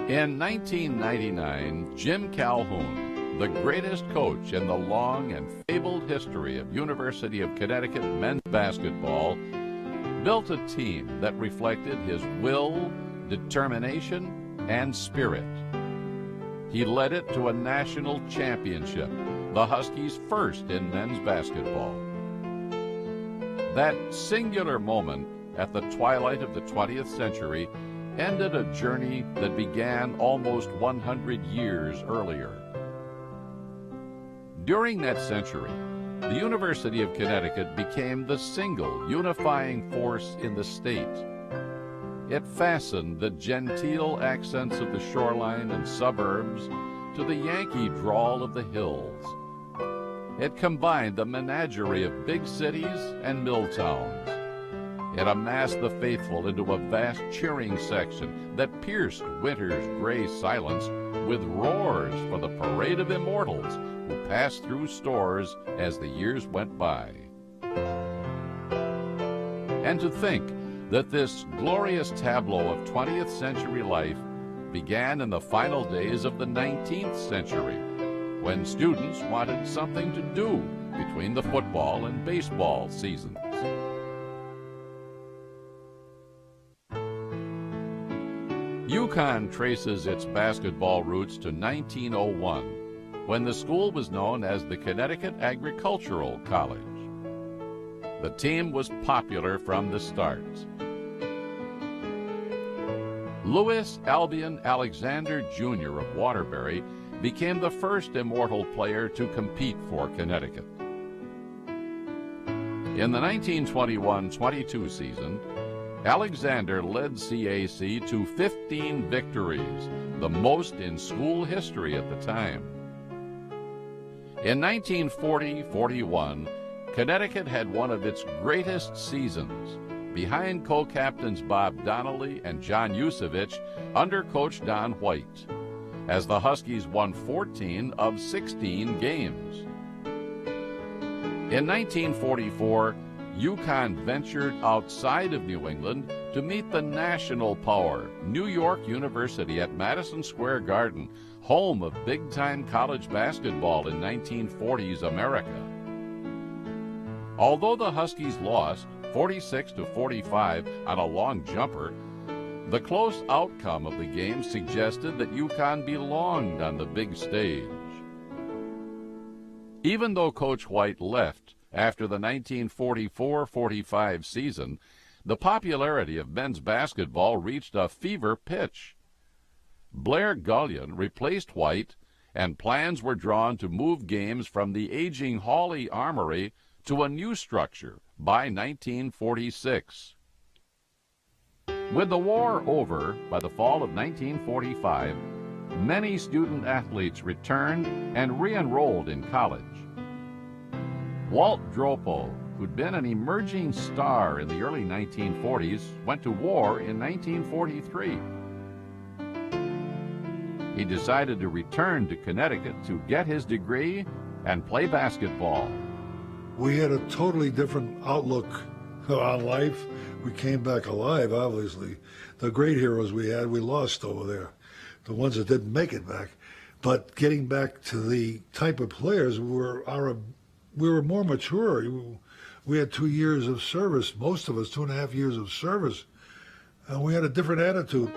In 1999, Jim Calhoun, the greatest coach in the long and fabled history of University of Connecticut men's basketball, built a team that reflected his will, determination, and spirit. He led it to a national championship, the Huskies' first in men's basketball. That singular moment at the twilight of the 20th century ended a journey that began almost 100 years earlier. During that century, the University of Connecticut became the single unifying force in the state. It fastened the genteel accents of the shoreline and suburbs to the Yankee drawl of the hills. It combined the menagerie of big cities and mill towns. It amassed the faithful into a vast cheering section that pierced winter's gray silence with roars for the parade of immortals who passed through stores as the years went by. And to think that this glorious tableau of 20th century life began in the final days of the 19th century, when students wanted something to do between the football and baseball seasons. UConn traces its basketball roots to 1901, when the school was known as the Connecticut Agricultural College. The team was popular from the start. Louis Albion Alexander Jr. of Waterbury became the first immortal player to compete for Connecticut. In the 1921-22 season, Alexander led CAC to 15 victories, the most in school history at the time. In 1940-41, Connecticut had one of its greatest seasons, behind co-captains Bob Donnelly and John Yusevich under Coach Don White, as the Huskies won 14 of 16 games. In 1944, UConn ventured outside of New England to meet the national power, New York University at Madison Square Garden, home of big-time college basketball in 1940s America. Although the Huskies lost 46-45 on a long jumper, the close outcome of the game suggested that UConn belonged on the big stage. Even though Coach White left after the 1944-45 season, the popularity of men's basketball reached a fever pitch. Blair Gullion replaced White, and plans were drawn to move games from the aging Hawley Armory to a new structure by 1946. With the war over by the fall of 1945, many student athletes returned and re-enrolled in college. Walt Dropo, who'd been an emerging star in the early 1940s, went to war in 1943. He decided to return to Connecticut to get his degree and play basketball. We had a totally different outlook on life. We came back alive, obviously. The great heroes we had, we lost over there. The ones that didn't make it back. But getting back to the type of players, we were more mature. We had 2 years of service, most of us 2.5 years of service, and we had a different attitude.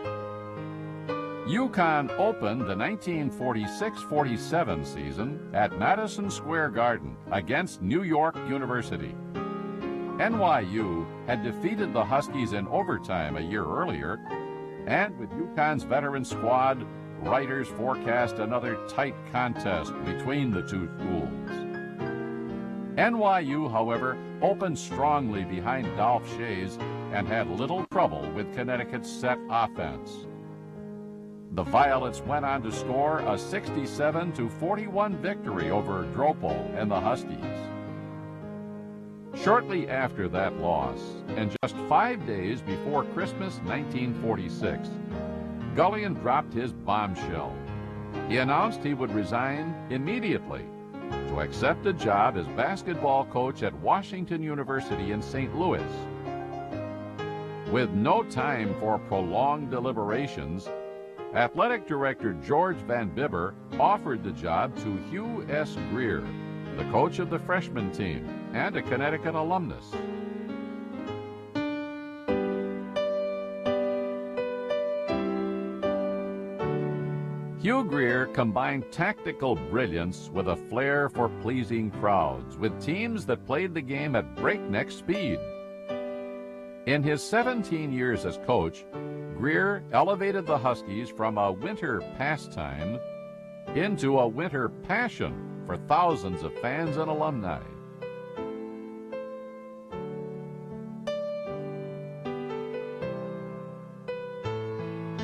UConn opened the 1946-47 season at Madison Square Garden against New York University. NYU had defeated the Huskies in overtime a year earlier, and with UConn's veteran squad, writers forecast another tight contest between the two schools. NYU, however, opened strongly behind Dolph Shays and had little trouble with Connecticut's set offense. The Violets went on to score a 67-41 victory over Dropo and the Huskies. Shortly after that loss, and just 5 days before Christmas 1946, Gullion dropped his bombshell. He announced he would resign immediately to accept a job as basketball coach at Washington University in St. Louis. With no time for prolonged deliberations, Athletic Director George Van Bibber offered the job to Hugh S. Greer, the coach of the freshman team and a Connecticut alumnus. Hugh Greer combined tactical brilliance with a flair for pleasing crowds, with teams that played the game at breakneck speed. In his 17 years as coach, Greer elevated the Huskies from a winter pastime into a winter passion for thousands of fans and alumni.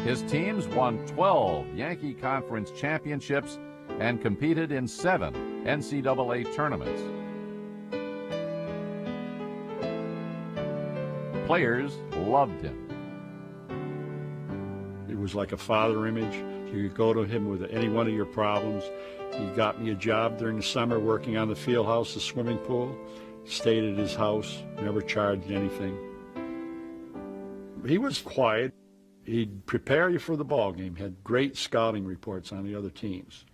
His teams won 12 Yankee Conference championships and competed in 7 NCAA tournaments. Players loved him. It was like a father image. You could go to him with any one of your problems. He got me a job during the summer working on the field house, the swimming pool. Stayed at his house, never charged anything. He was quiet. He'd prepare you for the ball game, had great scouting reports on the other teams.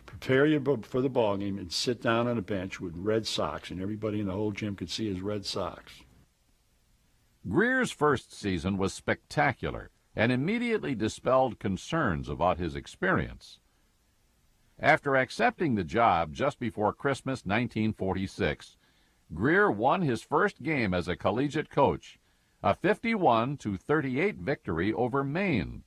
Prepare you for the ball game and sit down on a bench with red socks, and everybody in the whole gym could see his red socks. Greer's first season was spectacular and immediately dispelled concerns about his experience. After accepting the job just before Christmas 1946, Greer won his first game as a collegiate coach, a 51-38 victory over Maine.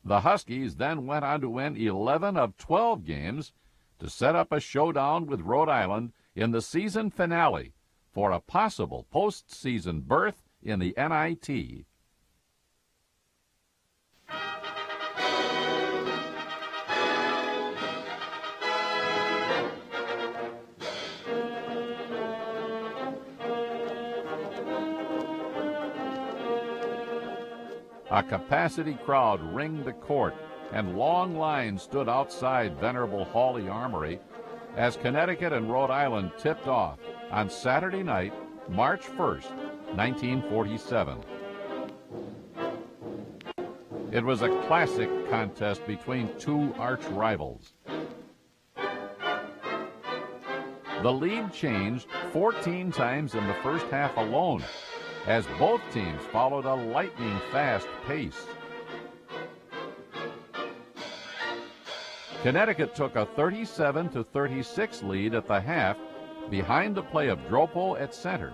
The Huskies then went on to win 11 of 12 games to set up a showdown with Rhode Island in the season finale for a possible postseason berth in the NIT. A capacity crowd ringed the court, and long lines stood outside venerable Hawley Armory as Connecticut and Rhode Island tipped off on Saturday night, March 1st, 1947. It was a classic contest between two arch rivals. The lead changed 14 times in the first half alone, as both teams followed a lightning-fast pace. Connecticut took a 37-36 lead at the half behind the play of Dropo at center,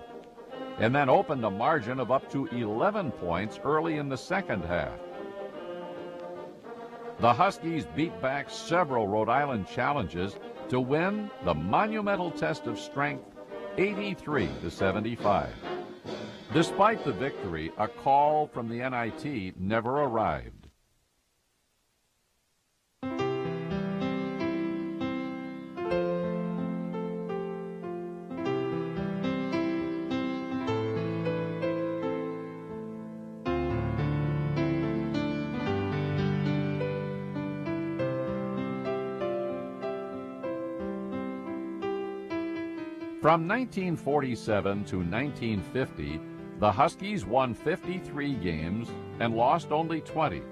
and then opened a margin of up to 11 points early in the second half. The Huskies beat back several Rhode Island challenges to win the monumental test of strength 83-75. Despite the victory, a call from the NIT never arrived. From 1947 to 1950, the Huskies won 53 games and lost only 20.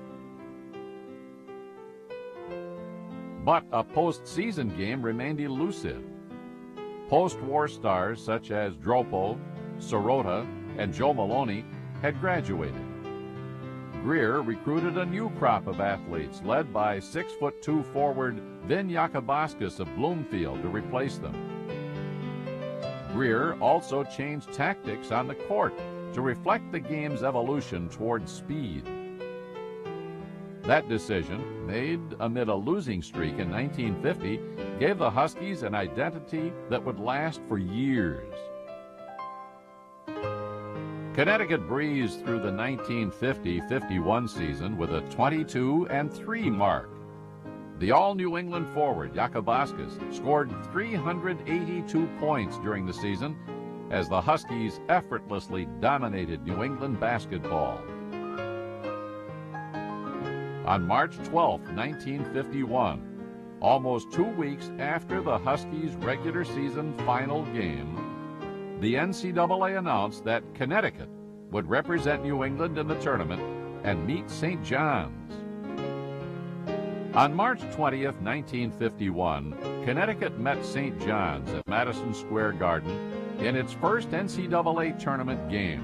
But a postseason game remained elusive. Post-war stars such as Dropo, Sirota, and Joe Maloney had graduated. Greer recruited a new crop of athletes led by 6'2" forward Vin Yakubauskas of Bloomfield to replace them. Greer also changed tactics on the court to reflect the game's evolution toward speed. That decision, made amid a losing streak in 1950, gave the Huskies an identity that would last for years. Connecticut breezed through the 1950-51 season with a 22-3 mark. The all-New England forward, Yakubauskas, scored 382 points during the season as the Huskies effortlessly dominated New England basketball. On March 12, 1951, almost 2 weeks after the Huskies' regular season final game, the NCAA announced that Connecticut would represent New England in the tournament and meet St. John's. On March 20th, 1951, Connecticut met St. John's at Madison Square Garden in its first NCAA tournament game.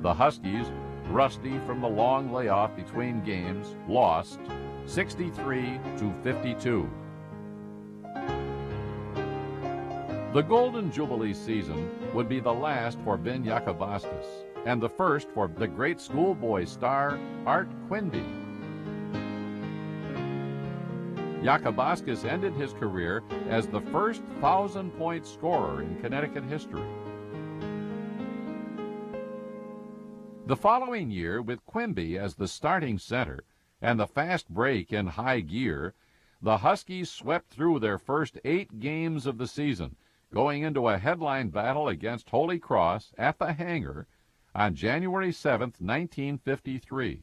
The Huskies, rusty from the long layoff between games, lost 63-52. The Golden Jubilee season would be the last for Ben Jakabauskas and the first for the great schoolboy star Art Quimby. Jakabauskas ended his career as the first 1,000-point scorer in Connecticut history. The following year, with Quimby as the starting center and the fast break in high gear, the Huskies swept through their first 8 games of the season, going into a headline battle against Holy Cross at the Hangar on January 7, 1953.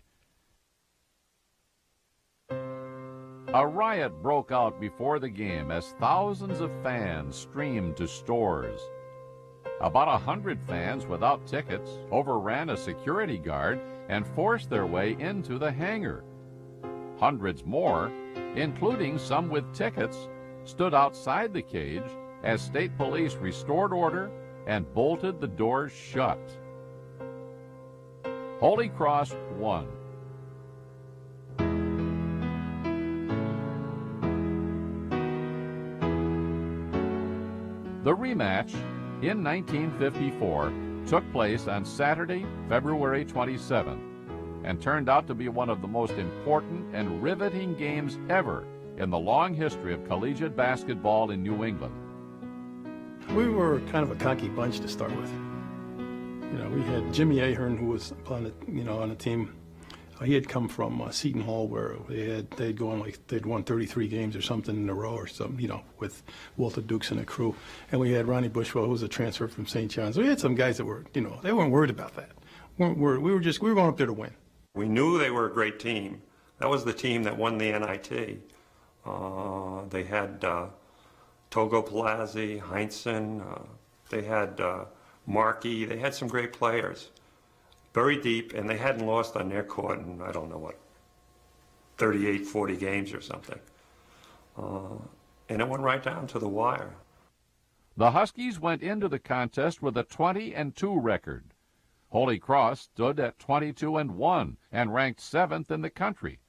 A riot broke out before the game as thousands of fans streamed to stores. About 100 fans without tickets overran a security guard and forced their way into the hangar. Hundreds more, including some with tickets, stood outside the cage as state police restored order and bolted the doors shut. Holy Cross won. The rematch in 1954 took place on Saturday, February 27th, and turned out to be one of the most important and riveting games ever in the long history of collegiate basketball in New England. We were kind of a cocky bunch to start with. You know, we had Jimmy Ahern, who was on the team. He had come from Seton Hall, where they'd won 33 games or something in a row or something, with Walter Dukes and a crew. And we had Ronnie Bushwell, who was a transfer from St. John's. We had some guys that were, they weren't worried about that. We were going up there to win. We knew they were a great team. That was the team that won the NIT. They had Togo Palazzi, Heinsohn, they had Markey. They had some great players. Very deep, and they hadn't lost on their court in, 38, 40 games or something. And it went right down to the wire. The Huskies went into the contest with a 20-2 record. Holy Cross stood at 22-1 and ranked 7th in the country.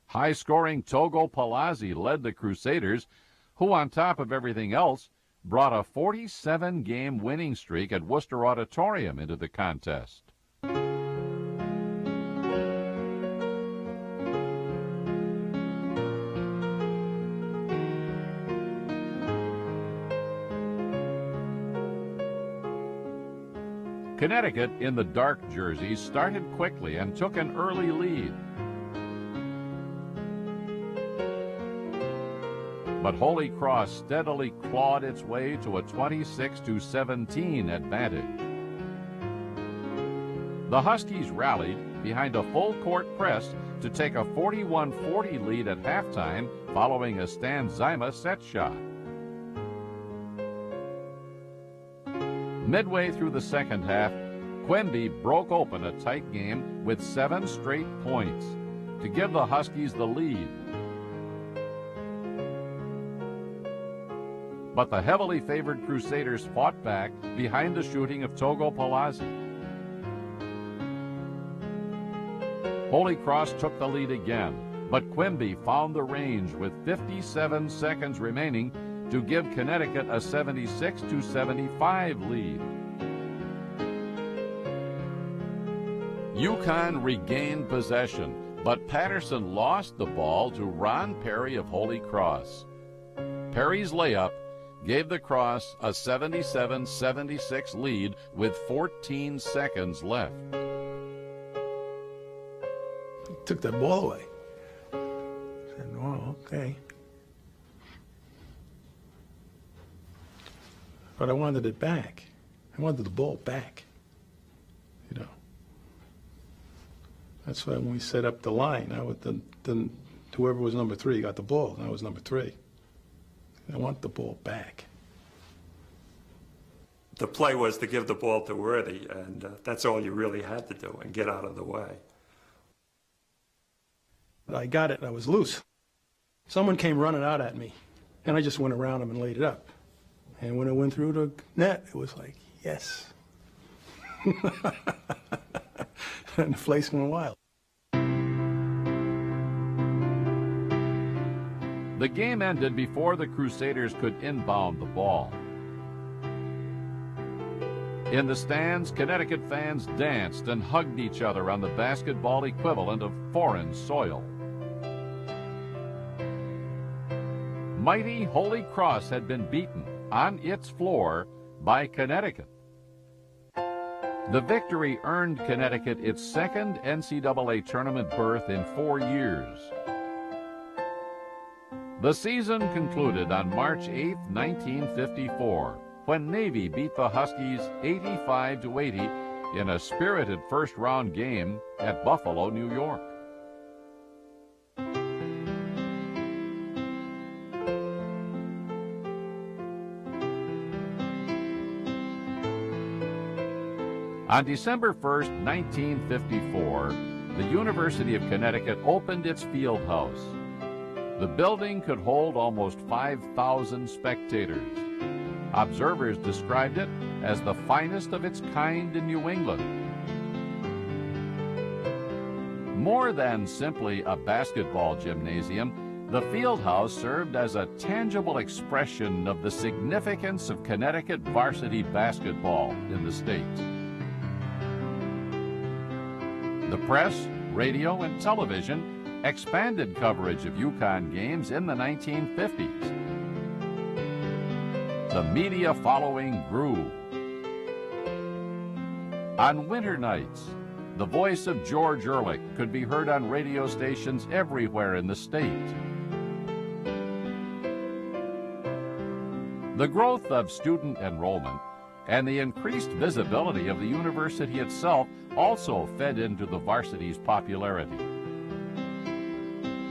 High-scoring Togo Palazzi led the Crusaders, who, on top of everything else, brought a 47-game winning streak at Worcester Auditorium into the contest. Connecticut, in the dark jerseys, started quickly and took an early lead. But Holy Cross steadily clawed its way to a 26-17 advantage. The Huskies rallied behind a full-court press to take a 41-40 lead at halftime following a Stan Zyma set shot. Midway through the second half, Quimby broke open a tight game with 7 straight points to give the Huskies the lead. But the heavily favored Crusaders fought back behind the shooting of Togo Palazzi. Holy Cross took the lead again, but Quimby found the range with 57 seconds remaining to give Connecticut a 76-75 lead. UConn regained possession, but Patterson lost the ball to Ron Perry of Holy Cross. Perry's layup gave the Cross a 77-76 lead with 14 seconds left. He took that ball away. I said, oh, okay. But I wanted it back. I wanted the ball back. That's why when we set up the line, then whoever was number 3 got the ball, and I was number 3. I want the ball back. The play was to give the ball to Worthy, and that's all you really had to do and get out of the way. I got it, and I was loose. Someone came running out at me, and I just went around him and laid it up. And when it went through the net, it was like, yes. And the place went wild. The game ended before the Crusaders could inbound the ball. In the stands, Connecticut fans danced and hugged each other on the basketball equivalent of foreign soil. Mighty Holy Cross had been beaten on its floor by Connecticut. The victory earned Connecticut its second NCAA tournament berth in 4 years. The season concluded on March 8, 1954, when Navy beat the Huskies 85-80 in a spirited first-round game at Buffalo, New York. On December 1st, 1954, the University of Connecticut opened its field house. The building could hold almost 5,000 spectators. Observers described it as the finest of its kind in New England. More than simply a basketball gymnasium, the field house served as a tangible expression of the significance of Connecticut varsity basketball in the state. The press, radio, and television expanded coverage of UConn games in the 1950s. The media following grew. On winter nights, the voice of George Ehrlich could be heard on radio stations everywhere in the state. The growth of student enrollment and the increased visibility of the university itself also fed into the varsity's popularity.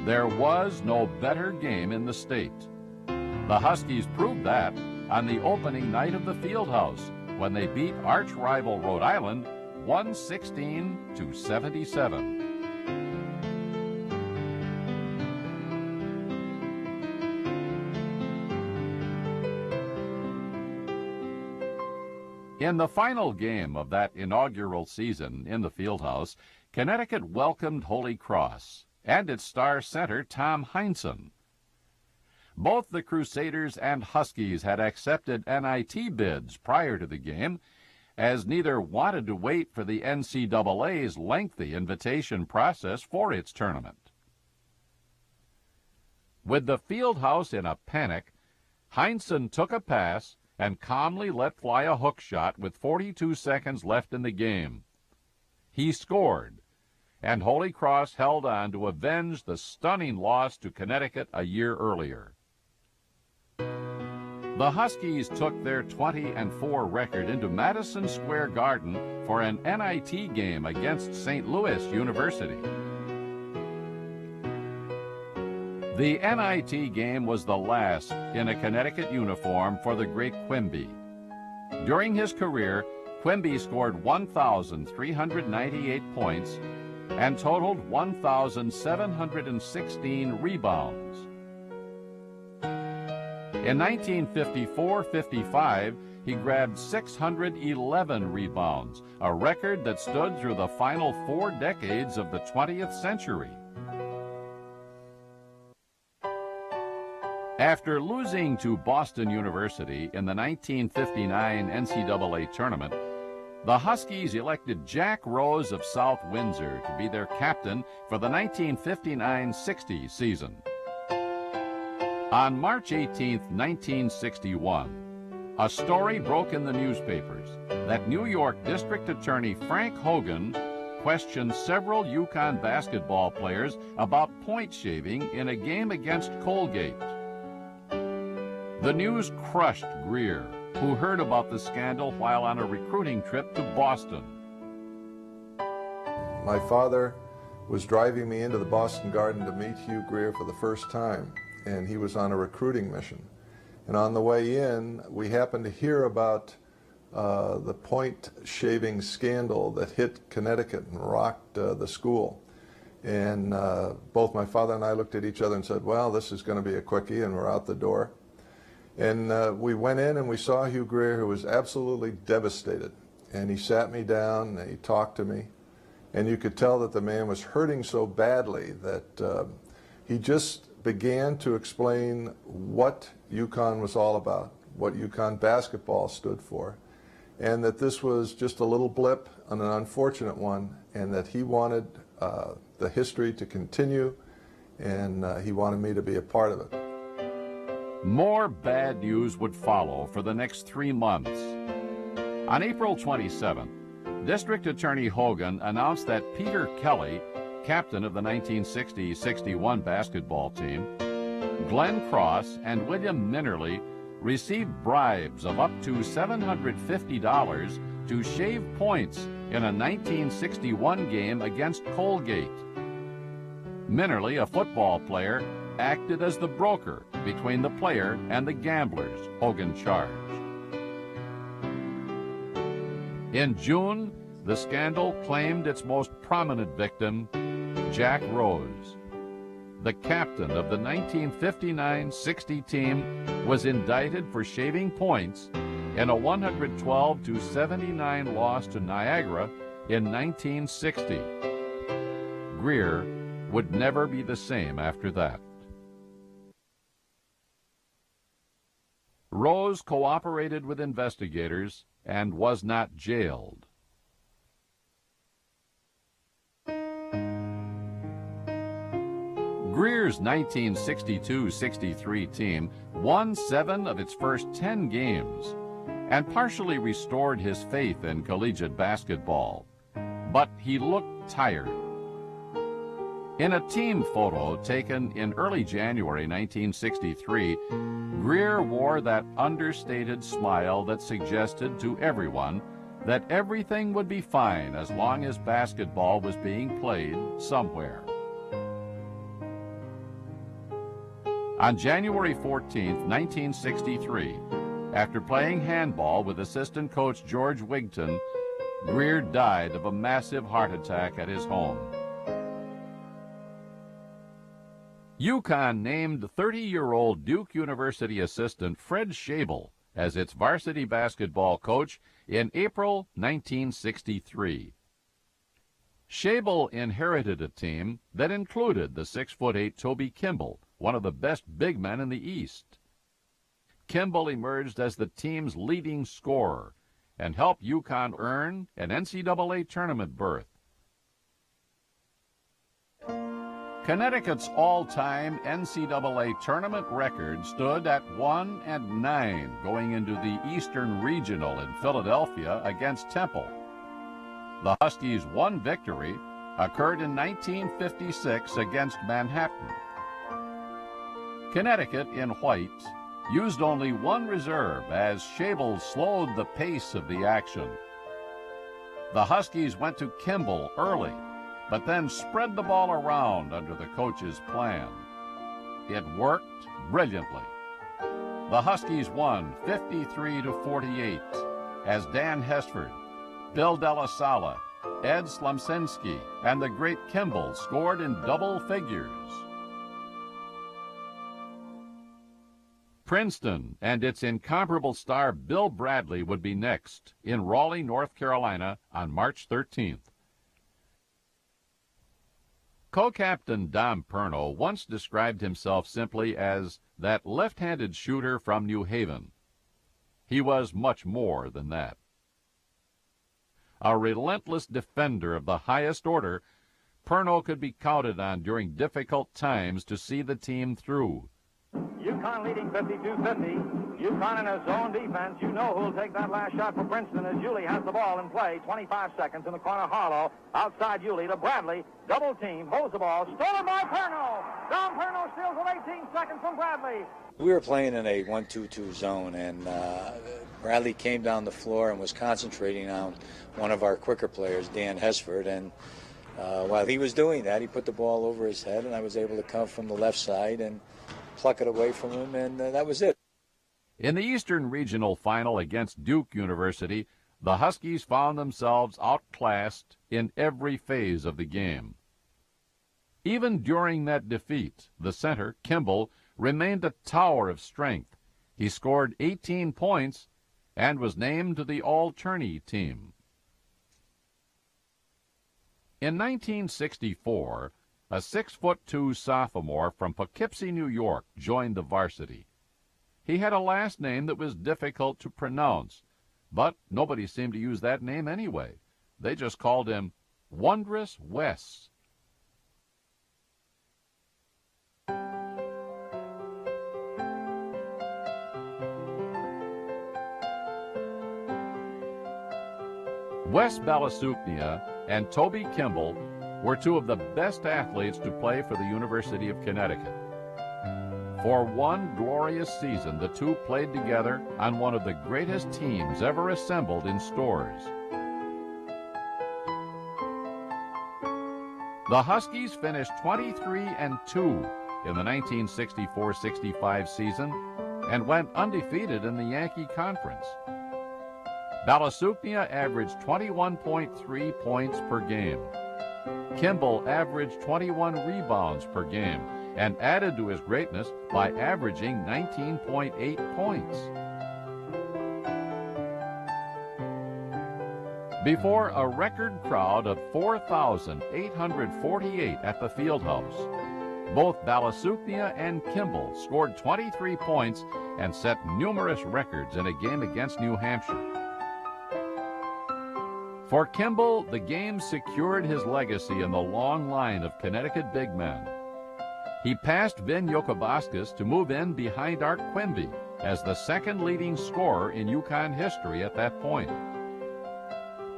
There was no better game in the state. The Huskies proved that on the opening night of the Fieldhouse when they beat arch-rival Rhode Island 116-77. In the final game of that inaugural season in the Fieldhouse, Connecticut welcomed Holy Cross and its star center, Tom Heinsohn. Both the Crusaders and Huskies had accepted NIT bids prior to the game, as neither wanted to wait for the NCAA's lengthy invitation process for its tournament. With the Fieldhouse in a panic, Heinsohn took a pass and calmly let fly a hook shot with 42 seconds left in the game. He scored, and Holy Cross held on to avenge the stunning loss to Connecticut a year earlier. The Huskies took their 20-4 record into Madison Square Garden for an NIT game against St. Louis University. The NIT game was the last in a Connecticut uniform for the great Quimby. During his career, Quimby scored 1,398 points and totaled 1,716 rebounds. In 1954-55, he grabbed 611 rebounds, a record that stood through the final 4 decades of the 20th century. After losing to Boston University in the 1959 NCAA tournament, the Huskies elected Jack Rose of South Windsor to be their captain for the 1959-60 season. On March 18, 1961, a story broke in the newspapers that New York District Attorney Frank Hogan questioned several UConn basketball players about point shaving in a game against Colgate. The news crushed Greer, who heard about the scandal while on a recruiting trip to Boston. My father was driving me into the Boston Garden to meet Hugh Greer for the first time, and he was on a recruiting mission. And on the way in, we happened to hear about the point shaving scandal that hit Connecticut and rocked the school. And both my father and I looked at each other and said, well, this is going to be a quickie, and we're out the door. And we went in and we saw Hugh Greer, who was absolutely devastated. And he sat me down and he talked to me. And you could tell that the man was hurting so badly that he just began to explain what UConn was all about, what UConn basketball stood for, and that this was just a little blip and an unfortunate one, and that he wanted the history to continue, and he wanted me to be a part of it. More bad news would follow for the next 3 months. On April 27th, District Attorney Hogan announced that Peter Kelly, captain of the 1960-61 basketball team, Glenn Cross, and William Minnerly received bribes of up to $750 to shave points in a 1961 game against Colgate. Minnerly, a football player, acted as the broker between the player and the gamblers, Hogan charged. In June, the scandal claimed its most prominent victim, Jack Rose. The captain of the 1959-60 team was indicted for shaving points in a 112-79 loss to Niagara in 1960. Greer would never be the same after that. Rose cooperated with investigators and was not jailed. Greer's 1962-63 team won 7 of its first 10 games and partially restored his faith in collegiate basketball, but he looked tired. In a team photo taken in early January 1963, Greer wore that understated smile that suggested to everyone that everything would be fine as long as basketball was being played somewhere. On January 14, 1963, after playing handball with assistant coach George Wigton, Greer died of a massive heart attack at his home. UConn named 30-year-old Duke University assistant Fred Schabel as its varsity basketball coach in April 1963. Schabel inherited a team that included the 6'8" Toby Kimball, one of the best big men in the East. Kimball emerged as the team's leading scorer and helped UConn earn an NCAA tournament berth. Connecticut's all-time NCAA tournament record stood at 1-9 going into the Eastern Regional in Philadelphia against Temple. The Huskies' one victory occurred in 1956 against Manhattan. Connecticut, in white, used only one reserve as Schabel slowed the pace of the action. The Huskies went to Kimball early, but then spread the ball around under the coach's plan. It worked brilliantly. The Huskies won 53-48 as Dan Hesford, Bill Della Sala, Ed Slumsinski, and the great Kimball scored in double figures. Princeton and its incomparable star Bill Bradley would be next in Raleigh, North Carolina on March 13th. Co-captain Dom Perno once described himself simply as that left-handed shooter from New Haven. He was much more than that. A relentless defender of the highest order, Perno could be counted on during difficult times to see the team through. UConn leading 52-50. UConn in a zone defense. You know who'll take that last shot for Princeton as Yulee has the ball in play. 25 seconds in the corner. Harlow outside Yulee to Bradley. Double team. Holds the ball. Stolen by Perno. Dom Perno steals with 18 seconds from Bradley. We were playing in a 1-2-2 zone, and Bradley came down the floor and was concentrating on one of our quicker players, Dan Hesford, and while he was doing that, he put the ball over his head, and I was able to come from the left side and pluck it away from him, and that was it. In the Eastern Regional Final against Duke University, the Huskies found themselves outclassed in every phase of the game. Even during that defeat, the center, Kimball, remained a tower of strength. He scored 18 points and was named to the All-Tourney team. In 1964, a 6'2" sophomore from Poughkeepsie, New York, joined the varsity. He had a last name that was difficult to pronounce, but nobody seemed to use that name anyway. They just called him Wondrous Wes. Wes Balasuknia and Toby Kimball were two of the best athletes to play for the University of Connecticut. For one glorious season, the two played together on one of the greatest teams ever assembled in Storrs. The Huskies finished 23-2 in the 1964-65 season and went undefeated in the Yankee Conference. Balasuknia averaged 21.3 points per game. Kimball averaged 21 rebounds per game and added to his greatness by averaging 19.8 points. Before a record crowd of 4,848 at the Fieldhouse, both Balasuknia and Kimball scored 23 points and set numerous records in a game against New Hampshire. For Kimball, the game secured his legacy in the long line of Connecticut big men. He passed Vin Yokobaskis to move in behind Art Quimby as the second leading scorer in UConn history at that point.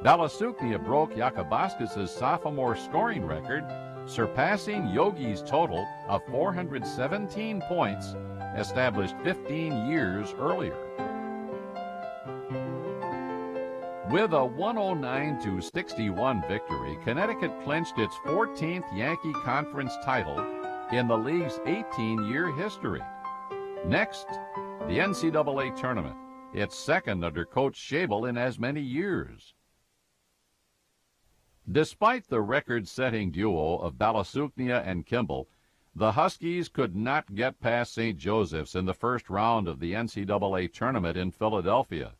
Balasuknia broke Yokobaskis' sophomore scoring record, surpassing Yogi's total of 417 points, established 15 years earlier. With a 109-61 victory, Connecticut clinched its 14th Yankee Conference title in the league's 18-year history. Next, the NCAA tournament, its second under Coach Schabel in as many years. Despite the record-setting duo of Balasuknia and Kimball, the Huskies could not get past St. Joseph's in the first round of the NCAA tournament in Philadelphia.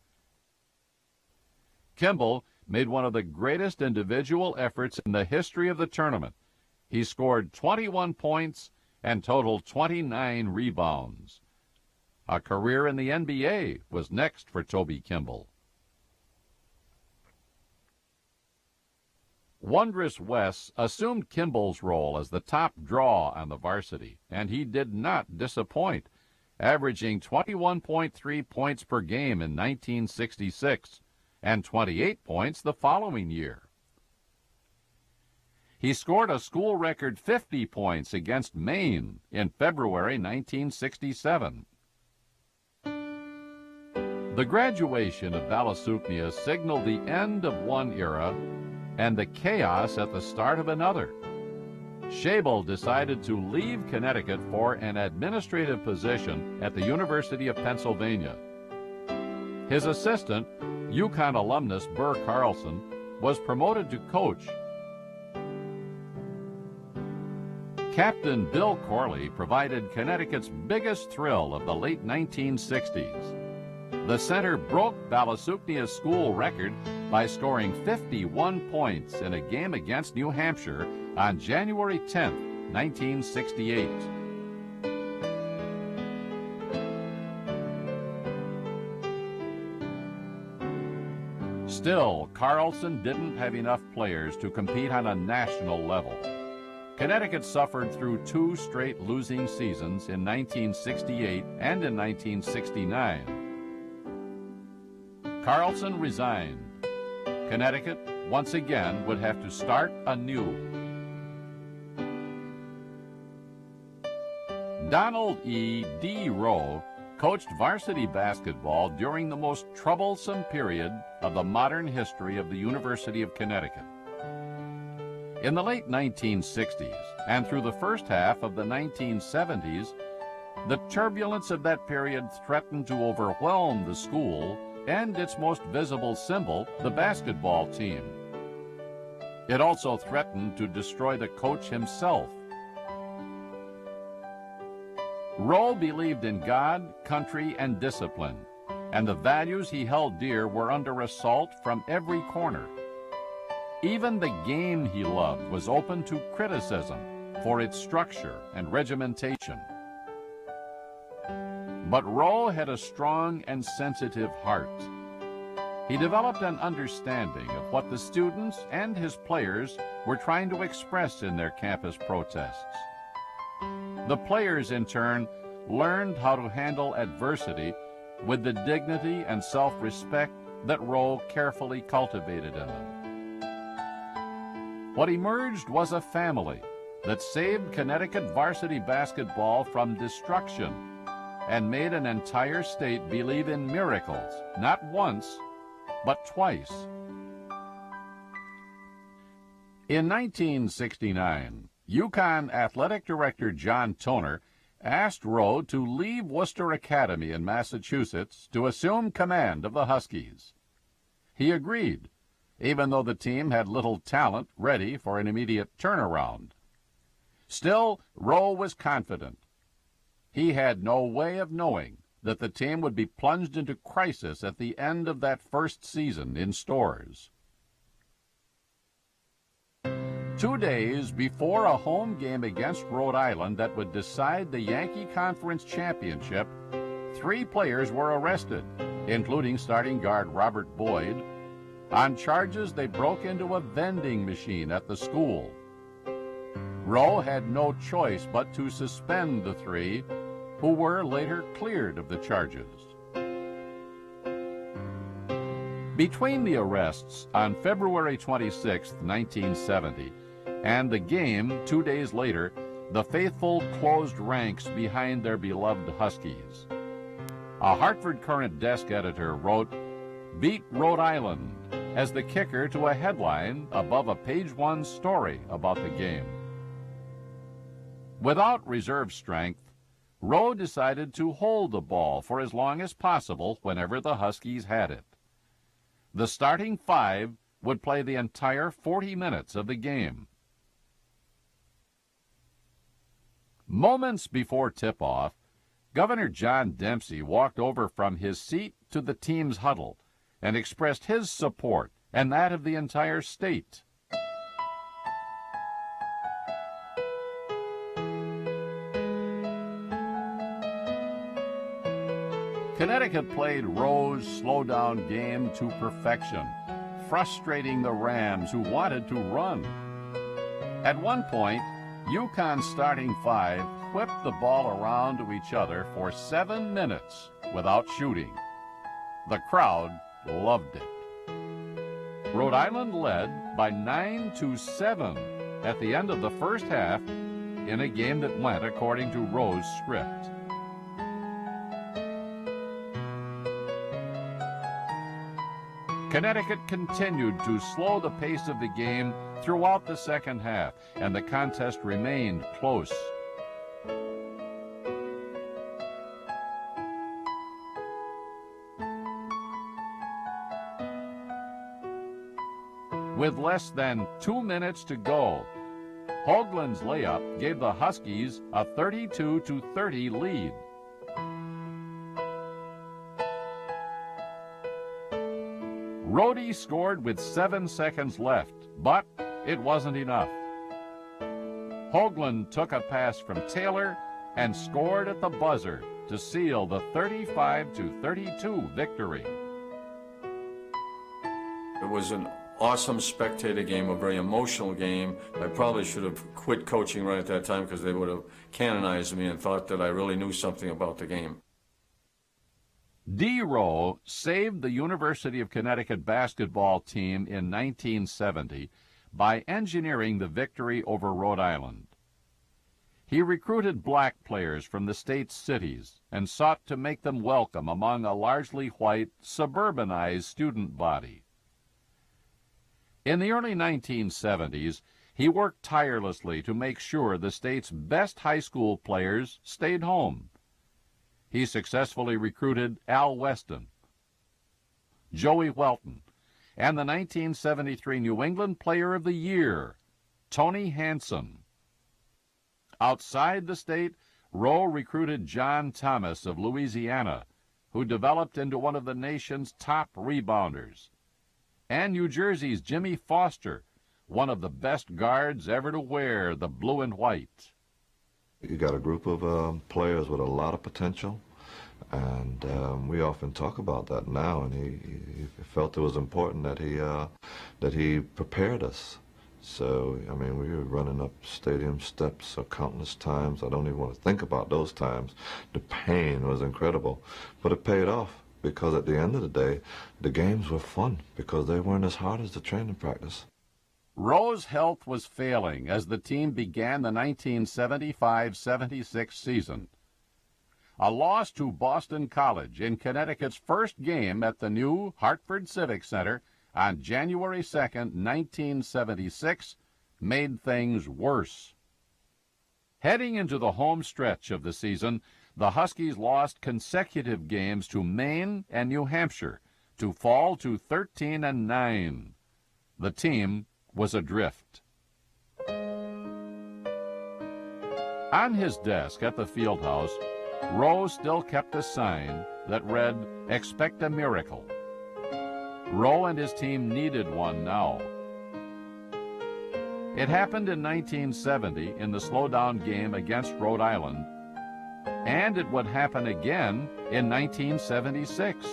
Kimball made one of the greatest individual efforts in the history of the tournament. He scored 21 points and totaled 29 rebounds. A career in the NBA was next for Toby Kimball. Wondrous Wes assumed Kimball's role as the top draw on the varsity, and he did not disappoint, averaging 21.3 points per game in 1966 and 28 points the following year. He scored a school record 50 points against Maine in February 1967. The graduation of Balasuknia signaled the end of one era and the chaos at the start of another. Schabel decided to leave Connecticut for an administrative position at the University of Pennsylvania. His assistant, UConn alumnus Burr Carlson, was promoted to coach. Captain Bill Corley provided Connecticut's biggest thrill of the late 1960s. The center broke Balasuknia's school record by scoring 51 points in a game against New Hampshire on January 10, 1968. Still, Carlson didn't have enough players to compete on a national level. Connecticut suffered through 2 straight losing seasons in 1968 and in 1969. Carlson resigned. Connecticut, once again, would have to start anew. Donald E. D. Rowe coached varsity basketball during the most troublesome period of the modern history of the University of Connecticut. In the late 1960s and through the first half of the 1970s, the turbulence of that period threatened to overwhelm the school and its most visible symbol, the basketball team. It also threatened to destroy the coach himself, Rowe believed in God, country, and discipline, and the values he held dear were under assault from every corner. Even the game he loved was open to criticism for its structure and regimentation. But Rowe had a strong and sensitive heart. He developed an understanding of what the students and his players were trying to express in their campus protests. The players, in turn, learned how to handle adversity with the dignity and self-respect that Rowe carefully cultivated in them. What emerged was a family that saved Connecticut varsity basketball from destruction and made an entire state believe in miracles, not once, but twice. In 1969, UConn athletic director John Toner asked Rowe to leave Worcester Academy in Massachusetts to assume command of the Huskies. He agreed, even though the team had little talent ready for an immediate turnaround. Still, Rowe was confident. He had no way of knowing that the team would be plunged into crisis at the end of that first season in Storrs. 2 days before a home game against Rhode Island that would decide the Yankee Conference Championship, 3 players were arrested, including starting guard Robert Boyd, on charges they broke into a vending machine at the school. Rowe had no choice but to suspend the 3, who were later cleared of the charges. Between the arrests on February 26, 1970, and the game 2 days later, the faithful closed ranks behind their beloved Huskies. A Hartford Courant desk editor wrote, "Beat Rhode Island," as the kicker to a headline above a page-1 story about the game. Without reserve strength, Rowe decided to hold the ball for as long as possible whenever the Huskies had it. The starting 5 would play the entire 40 minutes of the game. Moments before tip-off, Governor John Dempsey walked over from his seat to the team's huddle and expressed his support and that of the entire state. Connecticut played Rowe's slow-down game to perfection, frustrating the Rams who wanted to run. At one point, UConn's starting 5 whipped the ball around to each other for 7 minutes without shooting. The crowd loved it. Rhode Island led by 9-7 at the end of the first half in a game that went according to Rowe's script. Connecticut continued to slow the pace of the game throughout the second half, and the contest remained close. With less than 2 minutes to go, Hoagland's layup gave the Huskies a 32-30 lead. Rhodey scored with 7 seconds left, but it wasn't enough. Hoagland took a pass from Taylor and scored at the buzzer to seal the 35-32 victory. It was an awesome spectator game, a very emotional game. I probably should have quit coaching right at that time because they would have canonized me and thought that I really knew something about the game. D. Rowe saved the University of Connecticut basketball team in 1970 by engineering the victory over Rhode Island. He recruited black players from the state's cities and sought to make them welcome among a largely white, suburbanized student body. In the early 1970s, he worked tirelessly to make sure the state's best high school players stayed home. He successfully recruited Al Weston, Joey Welton, and the 1973 New England Player of the Year, Tony Hansen. Outside the state, Rowe recruited John Thomas of Louisiana, who developed into one of the nation's top rebounders, and New Jersey's Jimmy Foster, one of the best guards ever to wear the blue and white. You got a group of players with a lot of potential, and we often talk about that now, and he felt it was important that he prepared us. So, I mean, we were running up stadium steps countless times. I don't even want to think about those times. The pain was incredible, but it paid off, because at the end of the day, the games were fun because they weren't as hard as the training practice. Rowe's health was failing as the team began the 1975-76 season. A loss to Boston College in Connecticut's first game at the new Hartford Civic Center on January 2nd, 1976, made things worse. Heading into the home stretch of the season, the Huskies lost consecutive games to Maine and New Hampshire to fall to 13-9. The team was adrift. On his desk at the field house, Rowe still kept a sign that read, "Expect a miracle." Rowe and his team needed one now. It happened in 1970 in the slowdown game against Rhode Island, and it would happen again in 1976.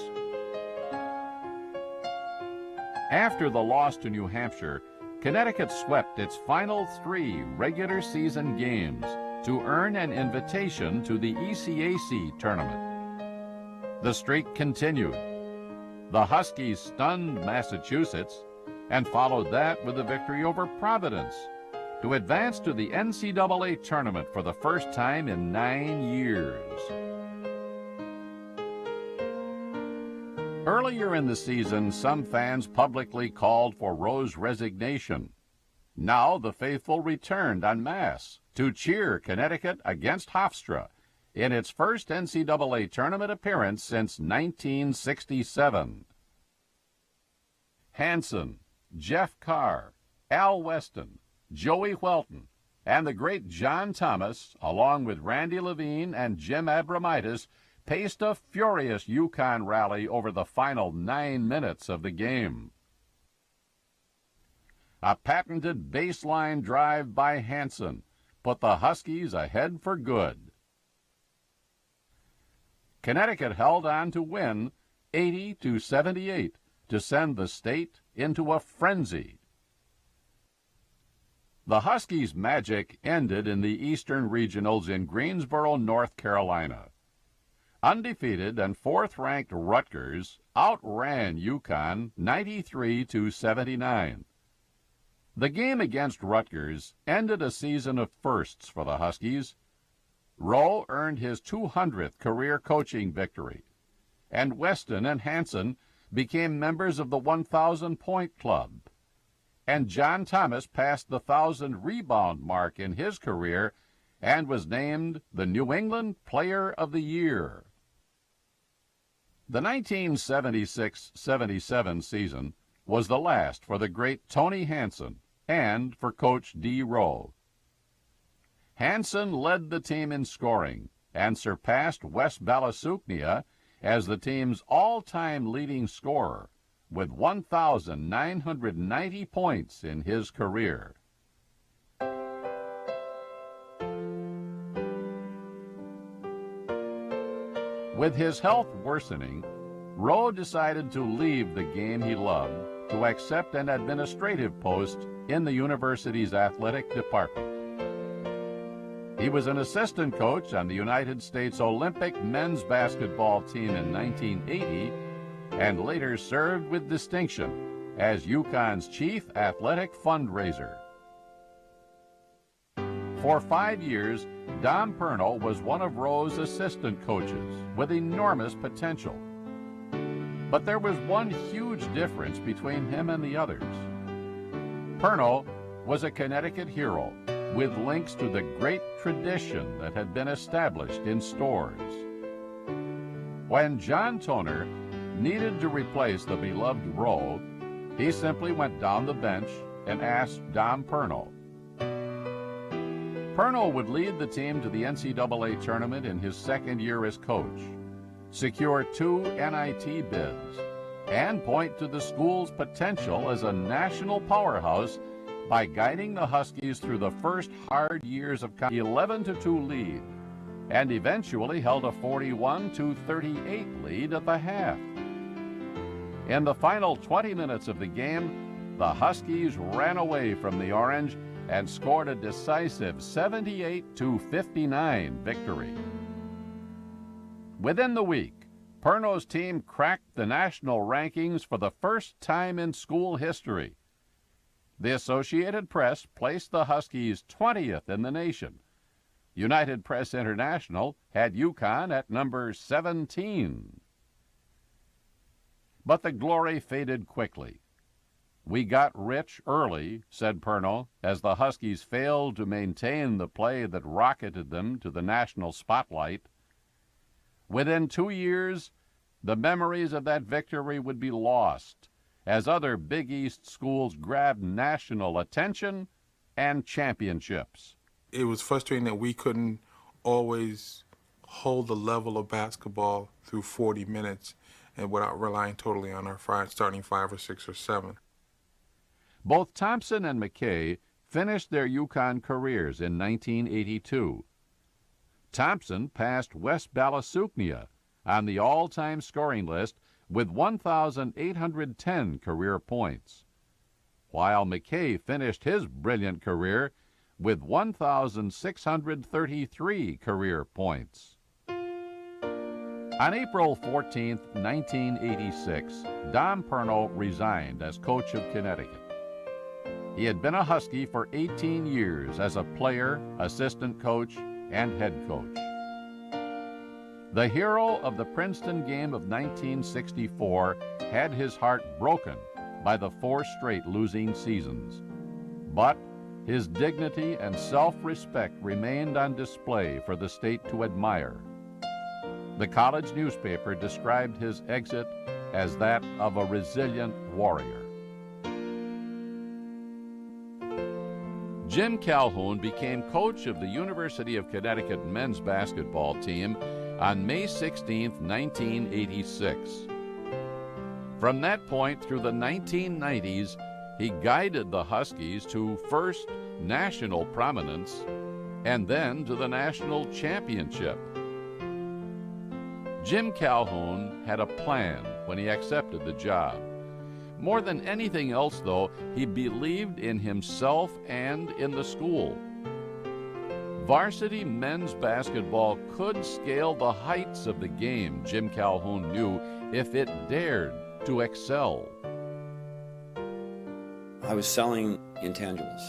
After the loss to New Hampshire, Connecticut swept its final 3 regular season games to earn an invitation to the ECAC tournament. The streak continued. The Huskies stunned Massachusetts and followed that with a victory over Providence to advance to the NCAA tournament for the first time in 9 years. Earlier in the season, some fans publicly called for Rowe's resignation. Now the faithful returned en masse to cheer Connecticut against Hofstra in its first NCAA tournament appearance since 1967. Hanson, Jeff Carr, Al Weston, Joey Welton, and the great John Thomas, along with Randy Levine and Jim Abramitis, paced a furious UConn rally over the final 9 minutes of the game. A patented baseline drive by Hanson put the Huskies ahead for good. Connecticut held on to win 80-78 to send the state into a frenzy. The Huskies' magic ended in the Eastern Regionals in Greensboro, North Carolina. Undefeated and 4th-ranked Rutgers outran UConn 93-79. The game against Rutgers ended a season of firsts for the Huskies. Rowe earned his 200th career coaching victory, and Weston and Hanson became members of the 1,000-point club. And John Thomas passed the 1,000-rebound mark in his career and was named the New England Player of the Year. The 1976-77 season was the last for the great Tony Hanson and for Coach D. Rowe. Hanson led the team in scoring and surpassed Wes Balasuknia as the team's all-time leading scorer with 1,990 points in his career. With his health worsening, Rowe decided to leave the game he loved to accept an administrative post in the university's athletic department. He was an assistant coach on the United States Olympic men's basketball team in 1980 and later served with distinction as UConn's chief athletic fundraiser. For 5 years, Dom Pernell was one of Rowe's assistant coaches with enormous potential. But there was one huge difference between him and the others. Pernell was a Connecticut hero with links to the great tradition that had been established in Storrs. When John Toner needed to replace the beloved Rowe, he simply went down the bench and asked Dom Pernell. Perno would lead the team to the NCAA tournament in his second year as coach, secure 2 NIT bids, and point to the school's potential as a national powerhouse by guiding the Huskies through the first hard years of 11-2 lead, and eventually held a 41-38 lead at the half. In the final 20 minutes of the game, the Huskies ran away from the Orange and scored a decisive 78-59 victory. Within the week, Perno's team cracked the national rankings for the first time in school history. The Associated Press placed the Huskies 20th in the nation. United Press International had UConn at number 17. But the glory faded quickly. "We got rich early," said Perno, as the Huskies failed to maintain the play that rocketed them to the national spotlight. Within 2 years, the memories of that victory would be lost as other Big East schools grabbed national attention and championships. It was frustrating that we couldn't always hold the level of basketball through 40 minutes and without relying totally on our starting 5 or 6 or 7. Both Thompson and McKay finished their UConn careers in 1982. Thompson passed West Balasuknia on the all-time scoring list with 1,810 career points, while McKay finished his brilliant career with 1,633 career points. On April 14, 1986, Dom Perno resigned as coach of Connecticut. He had been a Husky for 18 years as a player, assistant coach, and head coach. The hero of the Princeton game of 1964 had his heart broken by the 4 straight losing seasons. But his dignity and self-respect remained on display for the state to admire. The college newspaper described his exit as that of a resilient warrior. Jim Calhoun became coach of the University of Connecticut men's basketball team on May 16, 1986. From that point through the 1990s, he guided the Huskies to first national prominence and then to the national championship. Jim Calhoun had a plan when he accepted the job. More than anything else, though, he believed in himself and in the school. Varsity men's basketball could scale the heights of the game, Jim Calhoun knew, if it dared to excel. I was selling intangibles.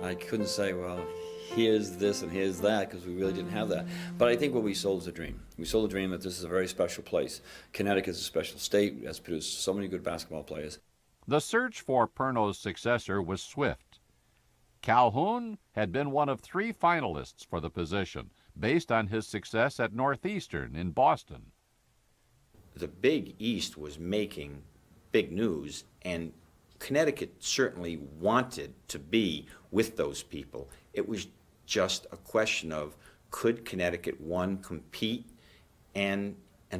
I couldn't say, well, here's this and here's that, because we really didn't have that. But I think what we sold is a dream. We sold a dream that this is a very special place. Connecticut is a special state. It has produced so many good basketball players. The search for Perno's successor was swift. Calhoun had been one of 3 finalists for the position, based on his success at Northeastern in Boston. The Big East was making big news, and Connecticut certainly wanted to be with those people. It was just a question of, could Connecticut, one, compete and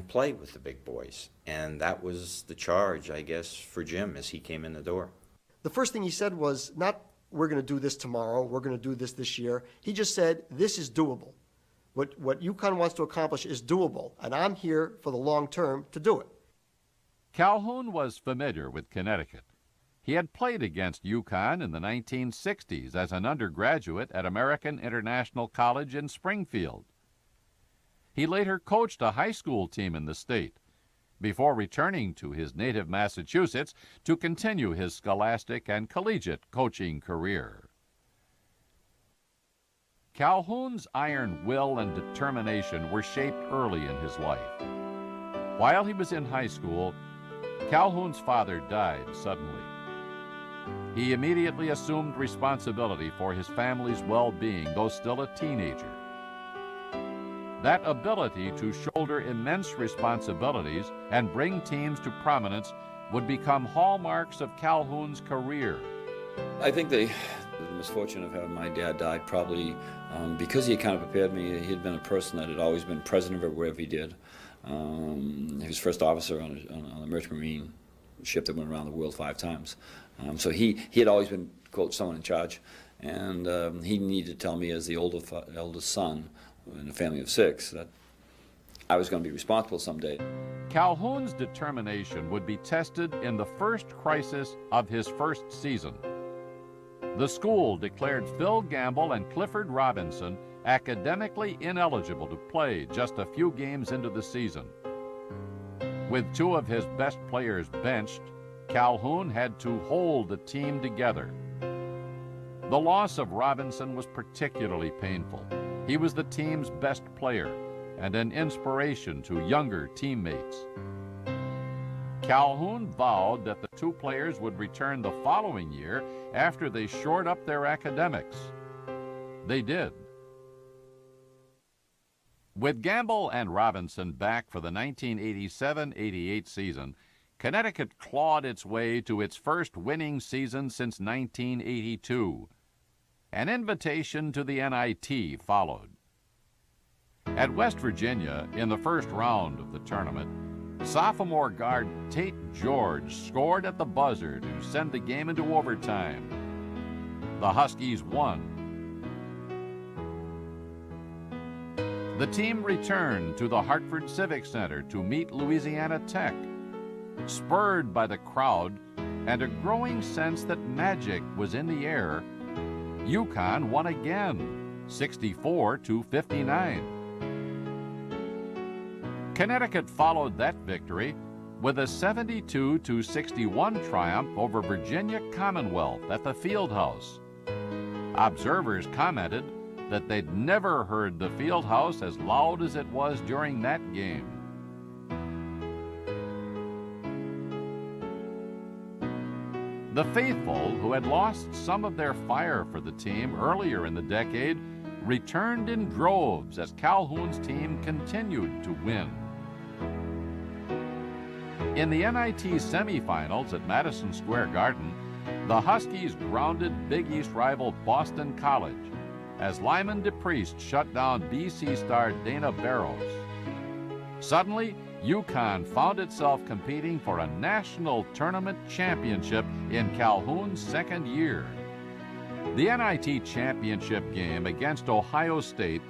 play with the big boys? And that was the charge, I guess, for Jim as he came in the door. The first thing he said was not, we're going to do this tomorrow, we're going to do this year. He just said, this is doable. What UConn wants to accomplish is doable, and I'm here for the long term to do it. Calhoun was familiar with Connecticut. He had played against UConn in the 1960s as an undergraduate at American International College in Springfield. He later coached a high school team in the state before returning to his native Massachusetts to continue his scholastic and collegiate coaching career. Calhoun's iron will and determination were shaped early in his life. While he was in high school, Calhoun's father died suddenly. He immediately assumed responsibility for his family's well-being, though still a teenager. That ability to shoulder immense responsibilities and bring teams to prominence would become hallmarks of Calhoun's career. I think The misfortune of having my dad die probably because he had kind of prepared me. He had been a person that had always been present of wherever he did. He was first officer on a merchant marine ship that went around the world 5 times. So he had always been, quote, someone in charge. And he needed to tell me as the eldest son in a family of 6 that I was going to be responsible someday. Calhoun's determination would be tested in the first crisis of his first season. The school declared Phil Gamble and Clifford Robinson academically ineligible to play just a few games into the season. With 2 of his best players benched, Calhoun had to hold the team together. The loss of Robinson was particularly painful. He was the team's best player and an inspiration to younger teammates. Calhoun vowed that the 2 players would return the following year after they shored up their academics. They did. With Gamble and Robinson back for the 1987-88 season, Connecticut clawed its way to its first winning season since 1982. An invitation to the NIT followed. At West Virginia, in the first round of the tournament, sophomore guard Tate George scored at the buzzer to send the game into overtime. The Huskies won. The team returned to the Hartford Civic Center to meet Louisiana Tech. Spurred by the crowd and a growing sense that magic was in the air, UConn won again, 64-59. Connecticut followed that victory with a 72-61 triumph over Virginia Commonwealth at the Fieldhouse. Observers commented that they'd never heard the Fieldhouse as loud as it was during that game. The faithful, who had lost some of their fire for the team earlier in the decade, returned in droves as Calhoun's team continued to win. In the NIT semifinals at Madison Square Garden, the Huskies grounded Big East rival Boston College as Lyman DePriest shut down BC star Dana Barros. Suddenly, UConn found itself competing for a national tournament championship in Calhoun's second year. The NIT championship game against Ohio State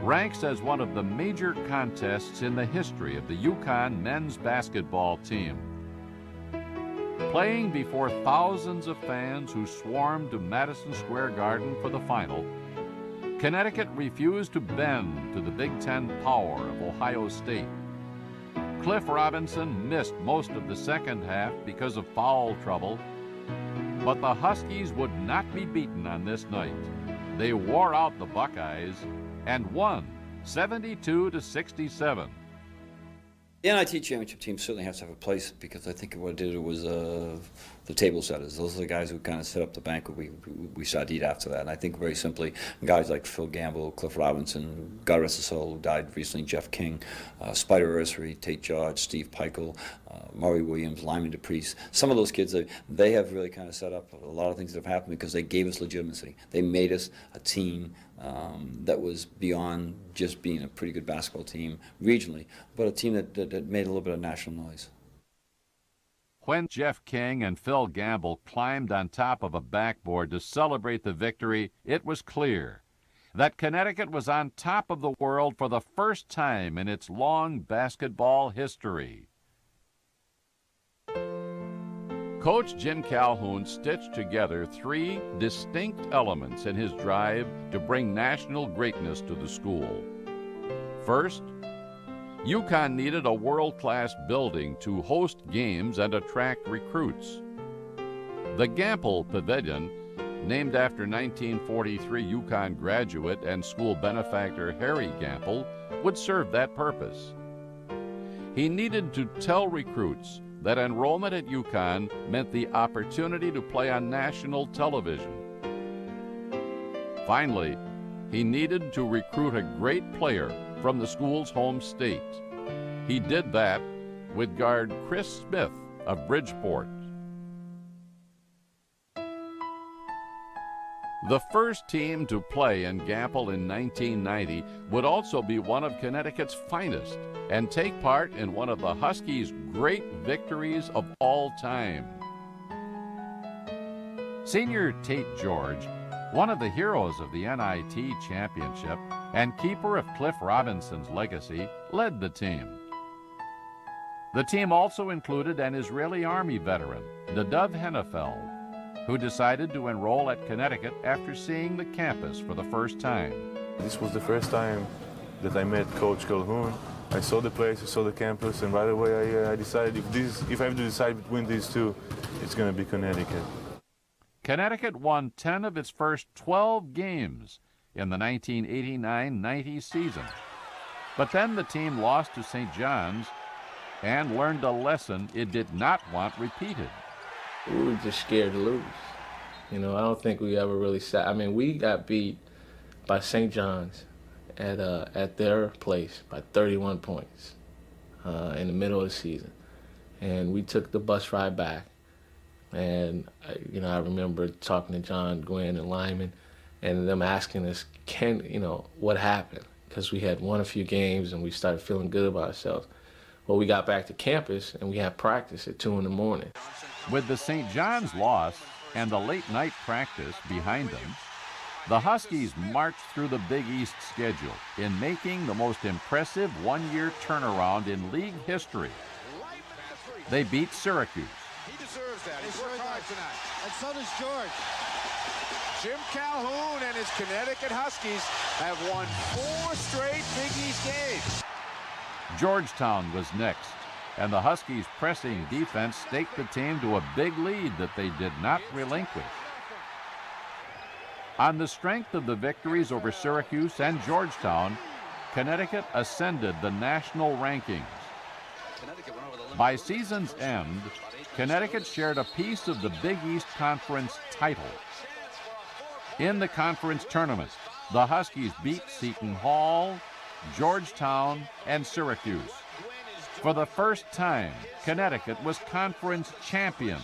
ranks as one of the major contests in the history of the UConn men's basketball team. Playing before thousands of fans who swarmed to Madison Square Garden for the final, Connecticut refused to bend to the Big Ten power of Ohio State. Cliff Robinson missed most of the second half because of foul trouble, but the Huskies would not be beaten on this night. They wore out the Buckeyes and won 72-67. The NIT championship team certainly has to have a place because I think what it did was the table setters. Those are the guys who kind of set up the banquet we saw to eat after that. And I think very simply, guys like Phil Gamble, Cliff Robinson, God rest his soul, who died recently, Jeff King, Spider Ursery, Tate George, Steve Peichel, Murray Williams, Lyman DePriest. Some of those kids, they have really kind of set up a lot of things that have happened because they gave us legitimacy. They made us a team that was beyond just being a pretty good basketball team regionally, but a team that made a little bit of national noise. When Jeff King and Phil Gamble climbed on top of a backboard to celebrate the victory, it was clear that Connecticut was on top of the world for the first time in its long basketball history. Coach Jim Calhoun stitched together 3 distinct elements in his drive to bring national greatness to the school. First, UConn needed a world-class building to host games and attract recruits. The Gamble Pavilion, named after 1943 UConn graduate and school benefactor Harry Gamble, would serve that purpose. He needed to tell recruits that enrollment at UConn meant the opportunity to play on national television. Finally, he needed to recruit a great player from the school's home state. He did that with guard Chris Smith of Bridgeport. The first team to play in Gampel in 1990 would also be one of Connecticut's finest and take part in one of the Huskies' great victories of all time. Senior Tate George, one of the heroes of the NIT championship and keeper of Cliff Robinson's legacy, led the team. The team also included an Israeli Army veteran, Nadav Hennefeld, who decided to enroll at Connecticut after seeing the campus for the first time. This was the first time that I met Coach Calhoun. I saw the place, I saw the campus, and right away I decided if I have to decide between these two, it's going to be Connecticut. Connecticut won 10 of its first 12 games in the 1989-90 season. But then the team lost to St. John's and learned a lesson it did not want repeated. We were just scared to lose. You know, I don't think we ever really sat. I mean, we got beat by St. John's at their place by 31 points in the middle of the season. And we took the bus ride back. And, I remember talking to John, Gwen, and Lyman, and them asking us, what happened? Because we had won a few games and we started feeling good about ourselves. Well, we got back to campus and we had practice at 2 in the morning. With the St. John's loss and the late night practice behind them, the Huskies marched through the Big East schedule in making the most impressive one-year turnaround in league history. They beat Syracuse. He deserves that. He's worked hard tonight. And so does George. Jim Calhoun and his Connecticut Huskies have won 4 straight Big East games. Georgetown was next, and the Huskies' pressing defense staked the team to a big lead that they did not relinquish. On the strength of the victories over Syracuse and Georgetown, Connecticut ascended the national rankings. By season's end, Connecticut shared a piece of the Big East Conference title. In the conference tournament, the Huskies beat Seton Hall, Georgetown, and Syracuse. For the first time, Connecticut was conference champion.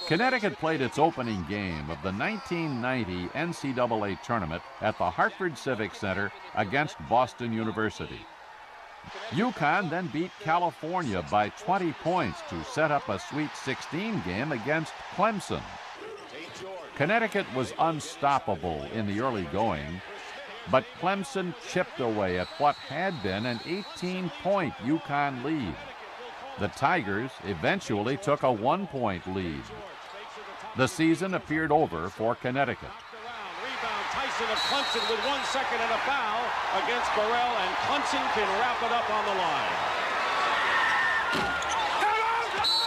Connecticut played its opening game of the 1990 NCAA tournament at the Hartford Civic Center against Boston University. UConn then beat California by 20 points to set up a Sweet 16 game against Clemson. Connecticut was unstoppable in the early going, but Clemson chipped away at what had been an 18-point UConn lead. The Tigers eventually took a 1-point lead. The season appeared over for Connecticut. Rebound Tyson of Clemson with 1 second and a foul against Burrell, and Clemson can wrap it up on the line.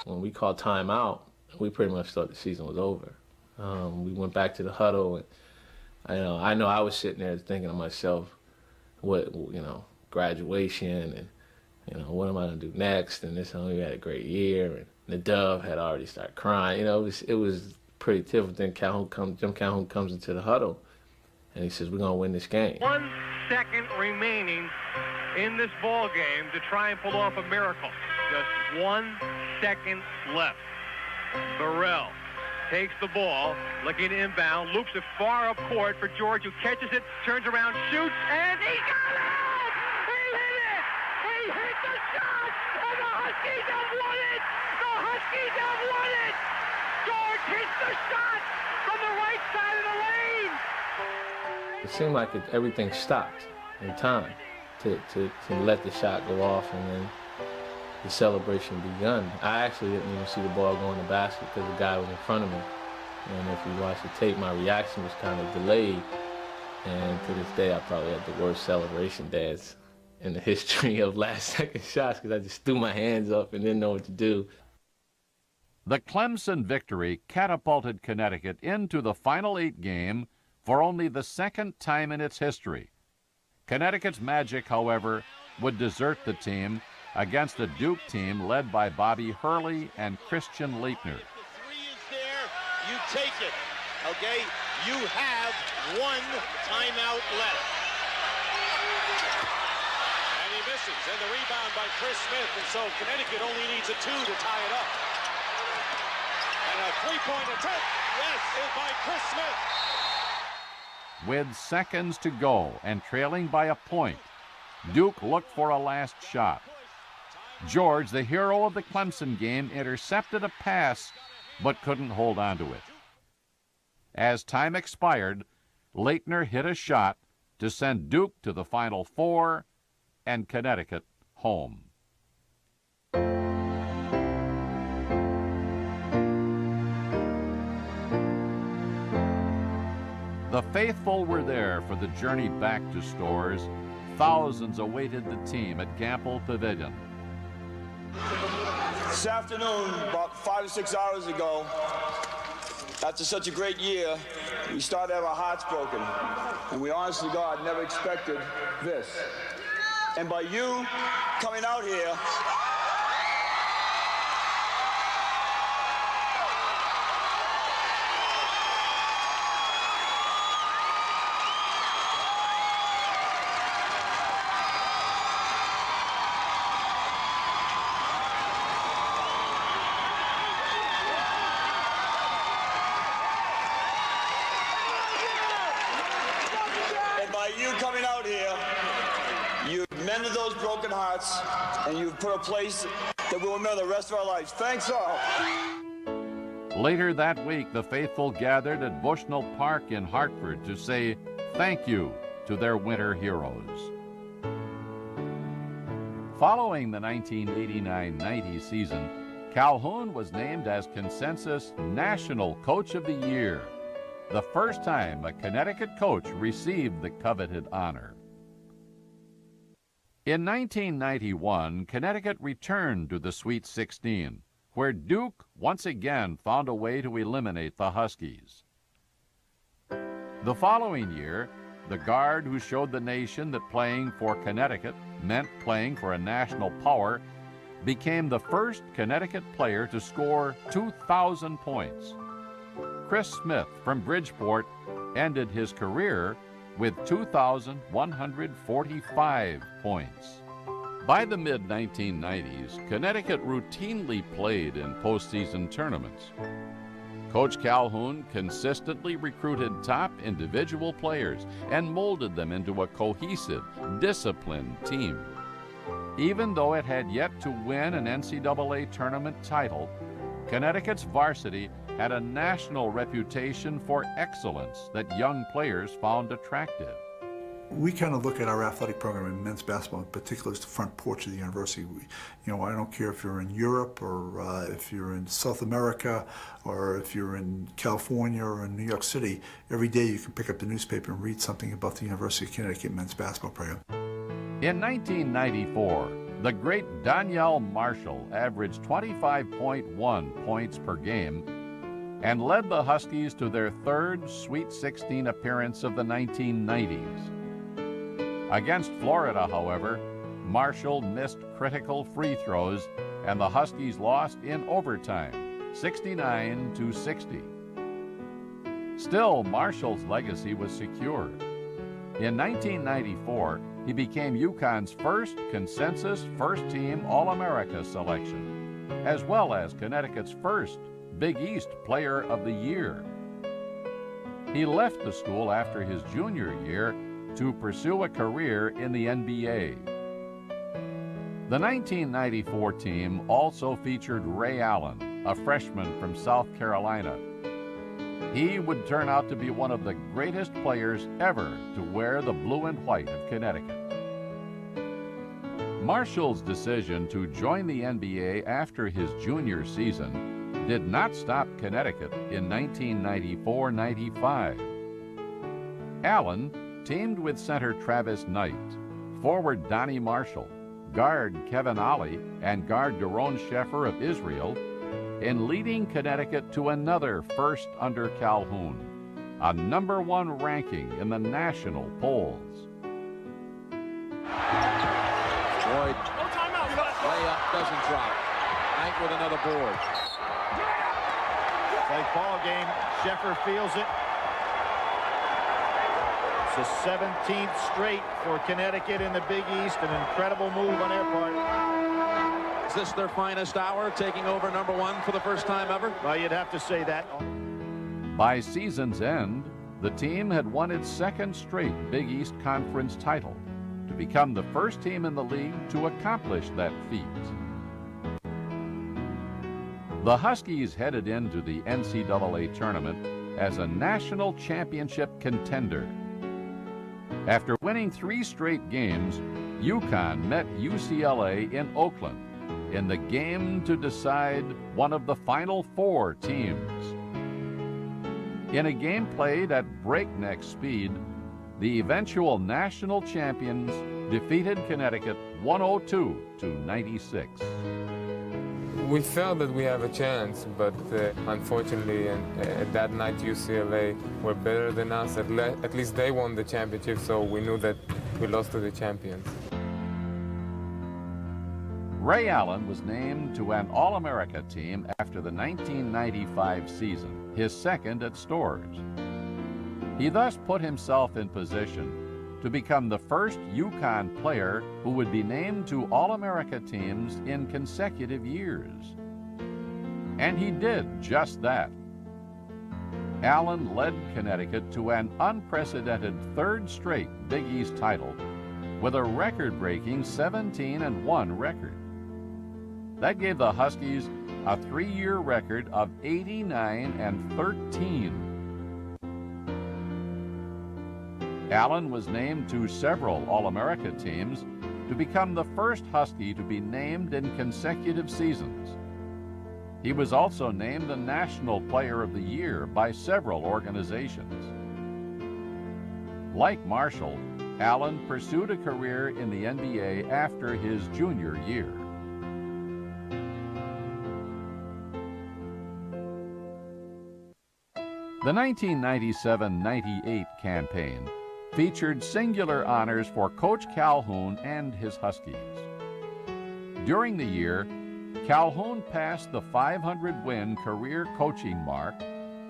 When we called timeout, we pretty much thought the season was over. We went back to the huddle, and I know I was sitting there thinking to myself, graduation, and what am I gonna do next? And we had a great year, and the Dove had already started crying. It was pretty different. Then Jim Calhoun comes into the huddle, and he says, "We're gonna win this game." 1 second remaining in this ball game to try and pull off a miracle. Just 1 second left. Burrell takes the ball, looking inbound, loops it far up court for George, who catches it, turns around, shoots, and he got it! He hit it! He hit the shot! And the Huskies have won it! The Huskies have won it! George hits the shot from the right side of the lane! It seemed like everything stopped in time to let the shot go off, and then the celebration begun. I actually didn't even see the ball go in the basket because the guy was in front of me. And if you watch the tape, my reaction was kind of delayed. And to this day, I probably had the worst celebration dance in the history of last-second shots because I just threw my hands up and didn't know what to do. The Clemson victory catapulted Connecticut into the Final 8 game for only the second time in its history. Connecticut's magic, however, would desert the team against a Duke team led by Bobby Hurley and Christian Leitner. You take it, okay? You have 1 timeout left. And he misses, and the rebound by Chris Smith, and so Connecticut only needs a 2 to tie it up. And a a three-point attempt. Yes, is by Chris Smith. With seconds to go and trailing by a point, Duke looked for a last shot. George, the hero of the Clemson game, intercepted a pass but couldn't hold on to it. As time expired, Leitner hit a shot to send Duke to the Final Four and Connecticut home. The faithful were there for the journey back to Storrs. Thousands awaited the team at Gamble Pavilion. This afternoon, about 5 or 6 hours ago, after such a great year, we started to have our hearts broken. And we honestly, God, never expected this. And by you coming out here, you've mended those broken hearts, and you've put a place that we'll remember the rest of our lives. Thanks all. Later that week, the faithful gathered at Bushnell Park in Hartford to say thank you to their winter heroes. Following the 1989-90 season, Calhoun was named as Consensus National Coach of the Year, the first time a Connecticut coach received the coveted honor. In 1991, Connecticut returned to the Sweet 16, where Duke once again found a way to eliminate the Huskies. The following year, the guard who showed the nation that playing for Connecticut meant playing for a national power became the first Connecticut player to score 2,000 points. Chris Smith from Bridgeport ended his career with 2,145 points. By the mid-1990s, Connecticut routinely played in postseason tournaments. Coach Calhoun consistently recruited top individual players and molded them into a cohesive, disciplined team. Even though it had yet to win an NCAA tournament title, Connecticut's varsity had a national reputation for excellence that young players found attractive. We kind of look at our athletic program in men's basketball in particular as the front porch of the university. I don't care if you're in Europe or if you're in South America or if you're in California or in New York City, every day you can pick up the newspaper and read something about the University of Connecticut men's basketball program. In 1994, the great Donyell Marshall averaged 25.1 points per game and led the Huskies to their third Sweet 16 appearance of the 1990s. Against Florida, however, Marshall missed critical free throws and the Huskies lost in overtime, 69-60. Still, Marshall's legacy was secure. In 1994, he became UConn's first consensus first-team All-America selection, as well as Connecticut's first Big East Player of the Year. He left the school after his junior year to pursue a career in the NBA. The 1994 team also featured Ray Allen, a freshman from South Carolina. He would turn out to be one of the greatest players ever to wear the blue and white of Connecticut. Marshall's decision to join the NBA after his junior season did not stop Connecticut in 1994-95. Allen teamed with center Travis Knight, forward Donnie Marshall, guard Kevin Ollie, and guard Daron Sheffer of Israel in leading Connecticut to another first under Calhoun, a #1 ranking in the national polls. Lloyd, layup doesn't drop. Knight with another board. Like ball game, Sheffer feels it. It's the 17th straight for Connecticut in the Big East. An incredible move on their part. Is this their finest hour, taking over #1 for the first time ever? Well, you'd have to say that. By season's end, the team had won its second straight Big East Conference title to become the first team in the league to accomplish that feat. The Huskies headed into the NCAA tournament as a national championship contender. After winning 3 straight games, UConn met UCLA in Oakland in the game to decide one of the Final 4 teams. In a game played at breakneck speed, the eventual national champions defeated Connecticut 102-96. We felt that we have a chance, but unfortunately, that night UCLA were better than us. At least they won the championship, so we knew that we lost to the champions. Ray Allen was named to an All-America team after the 1995 season, his second at Storrs. He thus put himself in position to become the first UConn player who would be named to All-America teams in consecutive years. And he did just that. Allen led Connecticut to an unprecedented 3rd straight Big East title with a record-breaking 17-1 record. That gave the Huskies a 3-year record of 89-13. Allen was named to several All-America teams to become the first Husky to be named in consecutive seasons. He was also named the National Player of the Year by several organizations. Like Marshall, Allen pursued a career in the NBA after his junior year. The 1997-98 campaign featured singular honors for Coach Calhoun and his Huskies. During the year, Calhoun passed the 500-win career coaching mark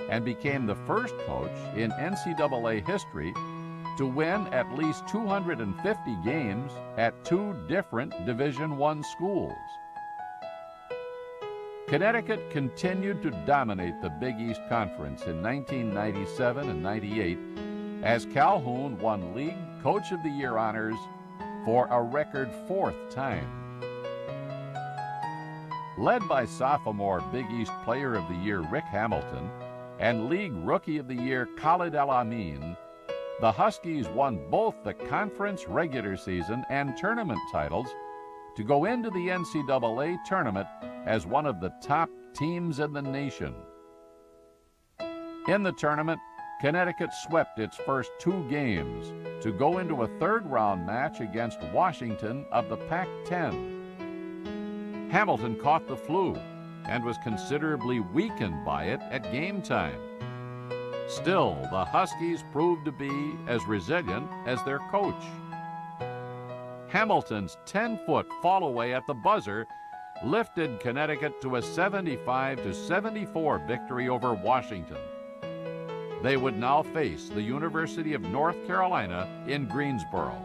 and became the first coach in NCAA history to win at least 250 games at 2 different Division I schools. Connecticut continued to dominate the Big East Conference in 1997 and 98 as Calhoun won League Coach of the Year honors for a record 4th time. Led by sophomore Big East Player of the Year Rick Hamilton and League Rookie of the Year Khalid El-Amin, the Huskies won both the conference regular season and tournament titles to go into the NCAA tournament as one of the top teams in the nation. In the tournament, Connecticut swept its first 2 games to go into a 3rd-round match against Washington of the Pac-10. Hamilton caught the flu and was considerably weakened by it at game time. Still, the Huskies proved to be as resilient as their coach. Hamilton's 10-foot fall-away at the buzzer lifted Connecticut to a 75-74 victory over Washington. They would now face the University of North Carolina in Greensboro.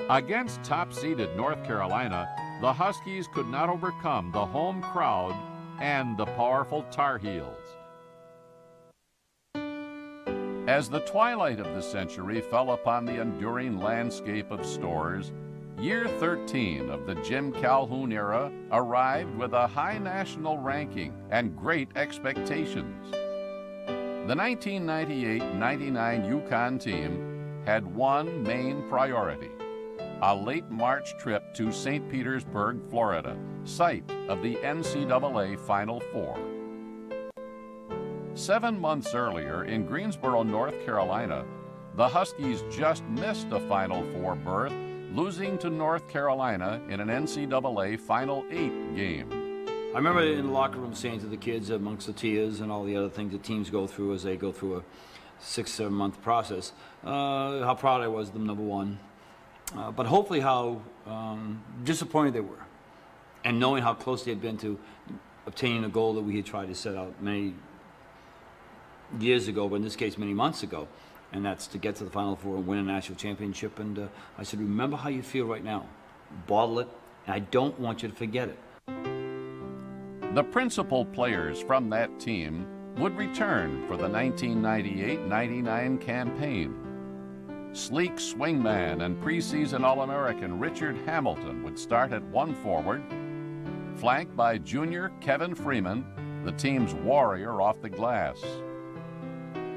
Against top-seeded North Carolina, the Huskies could not overcome the home crowd and the powerful Tar Heels. As the twilight of the century fell upon the enduring landscape of Storrs, year 13 of the Jim Calhoun era arrived with a high national ranking and great expectations. The 1998-99 UConn team had one main priority: a late March trip to St. Petersburg, Florida, site of the NCAA Final Four. 7 months earlier in Greensboro, North Carolina, the Huskies just missed a Final Four berth, losing to North Carolina in an NCAA Final 8 game. I remember in the locker room saying to the kids, amongst the tears and all the other things that teams go through as they go through a 6-7 month process, how proud I was of them, number one, but hopefully how disappointed they were, and knowing how close they had been to obtaining a goal that we had tried to set out many years ago, but in this case many months ago, and that's to get to the Final Four and win a national championship. And I said, remember how you feel right now. Bottle it, And I don't want you to forget it. The principal players from that team would return for the 1998-99 campaign. Sleek swingman and preseason All-American Richard Hamilton would start at one forward, flanked by junior Kevin Freeman, the team's warrior off the glass.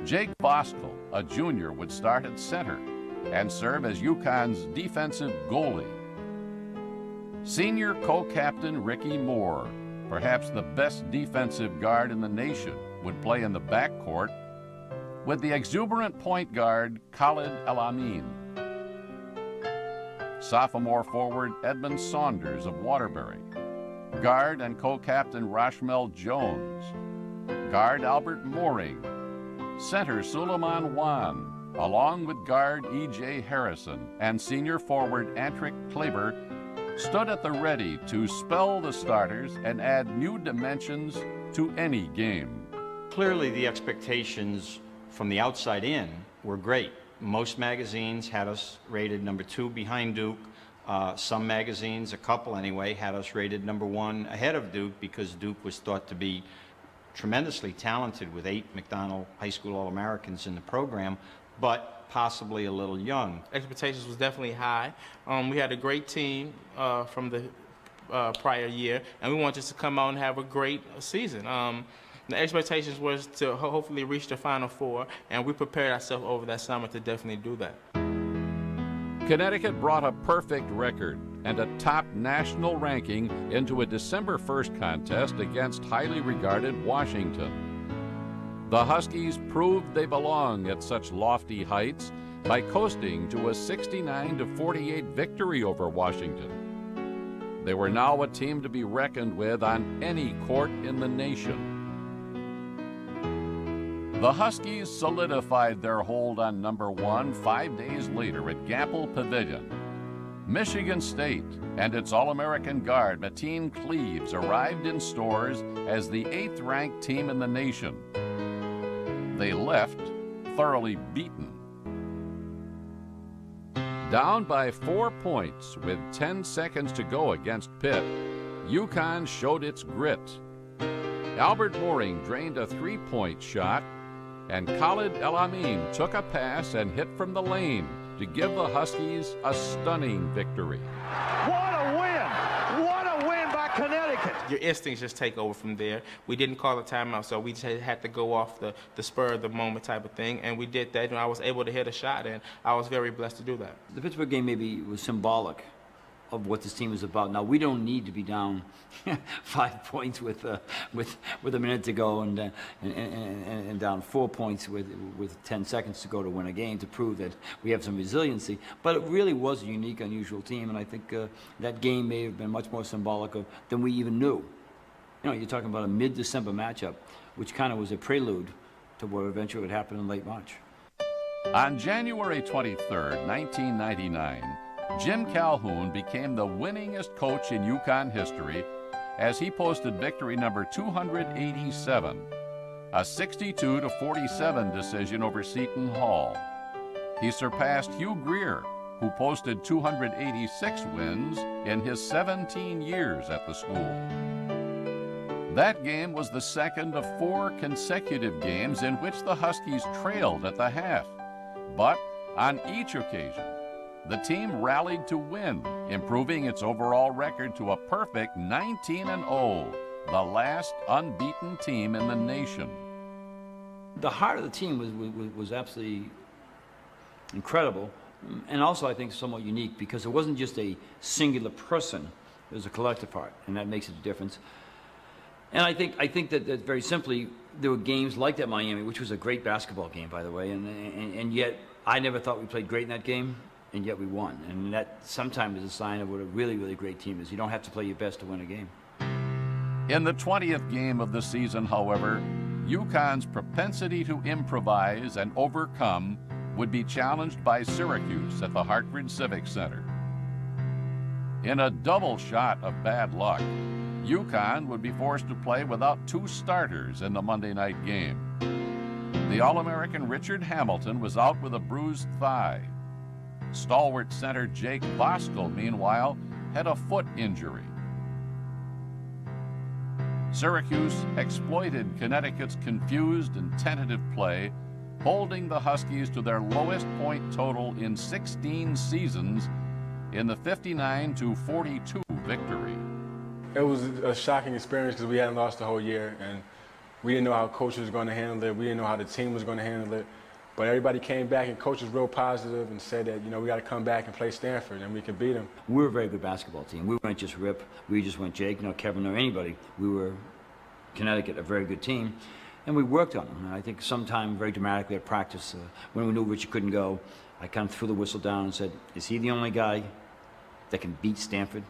Jake Voskuhl, a junior, would start at center and serve as UConn's defensive goalie. Senior co-captain Ricky Moore, perhaps the best defensive guard in the nation, would play in the backcourt with the exuberant point guard Khalid El-Amin. Sophomore forward Edmund Saunders of Waterbury, guard and co-captain Rashmel Jones, guard Albert Mooring, center Suleiman Wan, along with guard E.J. Harrison and senior forward Antrick Kleber, stood at the ready to spell the starters and add new dimensions to any game. Clearly, the expectations from the outside in were great. Most magazines had us rated number 2 behind Duke. Some magazines, a couple anyway, had us rated number 1 ahead of Duke because Duke was thought to be tremendously talented with 8 McDonald High School All-Americans in the program, but possibly a little young. Expectations was definitely high. We had a great team from the prior year, and we wanted just to come out and have a great season. The expectations was to hopefully reach the Final Four, and we prepared ourselves over that summer to definitely do that. Connecticut brought a perfect record and a top national ranking into a December 1st contest against highly regarded Washington. The Huskies proved they belong at such lofty heights by coasting to a 69-48 victory over Washington. They were now a team to be reckoned with on any court in the nation. The Huskies solidified their hold on number 1 5 days later at Gamble Pavilion. Michigan State and its All-American guard Mateen Cleaves arrived in stores as the 8th-ranked team in the nation. They left thoroughly beaten. Down by 4 points with 10 seconds to go against Pitt, UConn showed its grit. Albert Mooring drained a 3-point shot, and Khalid El-Amin took a pass and hit from the lane to give the Huskies a stunning victory. What a win! What a win by Connecticut! Your instincts just take over from there. We didn't call a timeout, so we just had to go off the spur of the moment type of thing, and we did that, and I was able to hit a shot, and I was very blessed to do that. The Pittsburgh game maybe was symbolic of what this team is about. Now, we don't need to be down 5 points with a minute to go and down 4 points with 10 seconds to go to win a game to prove that we have some resiliency. But it really was a unique, unusual team, and I think that game may have been much more symbolic of than we even knew. You know, you're talking about a mid-December matchup, which kind of was a prelude to what eventually would happen in late March. On January 23rd, 1999, Jim Calhoun became the winningest coach in UConn history as he posted victory number 287, a 62-47 decision over Seton Hall. He surpassed Hugh Greer, who posted 286 wins in his 17 years at the school. That game was the second of 4 consecutive games in which the Huskies trailed at the half, but on each occasion, the team rallied to win, improving its overall record to a perfect 19-0, the last unbeaten team in the nation. The heart of the team was absolutely incredible, and also I think somewhat unique because it wasn't just a singular person, it was a collective heart, and that makes a difference. And I think that very simply, there were games like that Miami, which was a great basketball game, by the way, and yet I never thought we played great in that game. And yet we won. And that sometimes is a sign of what a really, really great team is. You don't have to play your best to win a game. In the 20th game of the season, however, UConn's propensity to improvise and overcome would be challenged by Syracuse at the Hartford Civic Center. In a double shot of bad luck, UConn would be forced to play without 2 starters in the Monday night game. The All-American Richard Hamilton was out with a bruised thigh. Stalwart center Jake Voskuhl, meanwhile, had a foot injury. Syracuse exploited Connecticut's confused and tentative play, holding the Huskies to their lowest point total in 16 seasons in the 59-42 victory. It was a shocking experience because we hadn't lost the whole year, and we didn't know how coach was going to handle it. We didn't know how the team was going to handle it. But everybody came back, and coach was real positive and said that, we got to come back and play Stanford, and we can beat them. We were a very good basketball team. We weren't just Rip. We just weren't Jake, Kevin, or anybody. We were Connecticut, a very good team, and we worked on them. And I think sometime very dramatically at practice, when we knew Richard couldn't go, I kind of threw the whistle down and said, is he the only guy that can beat Stanford?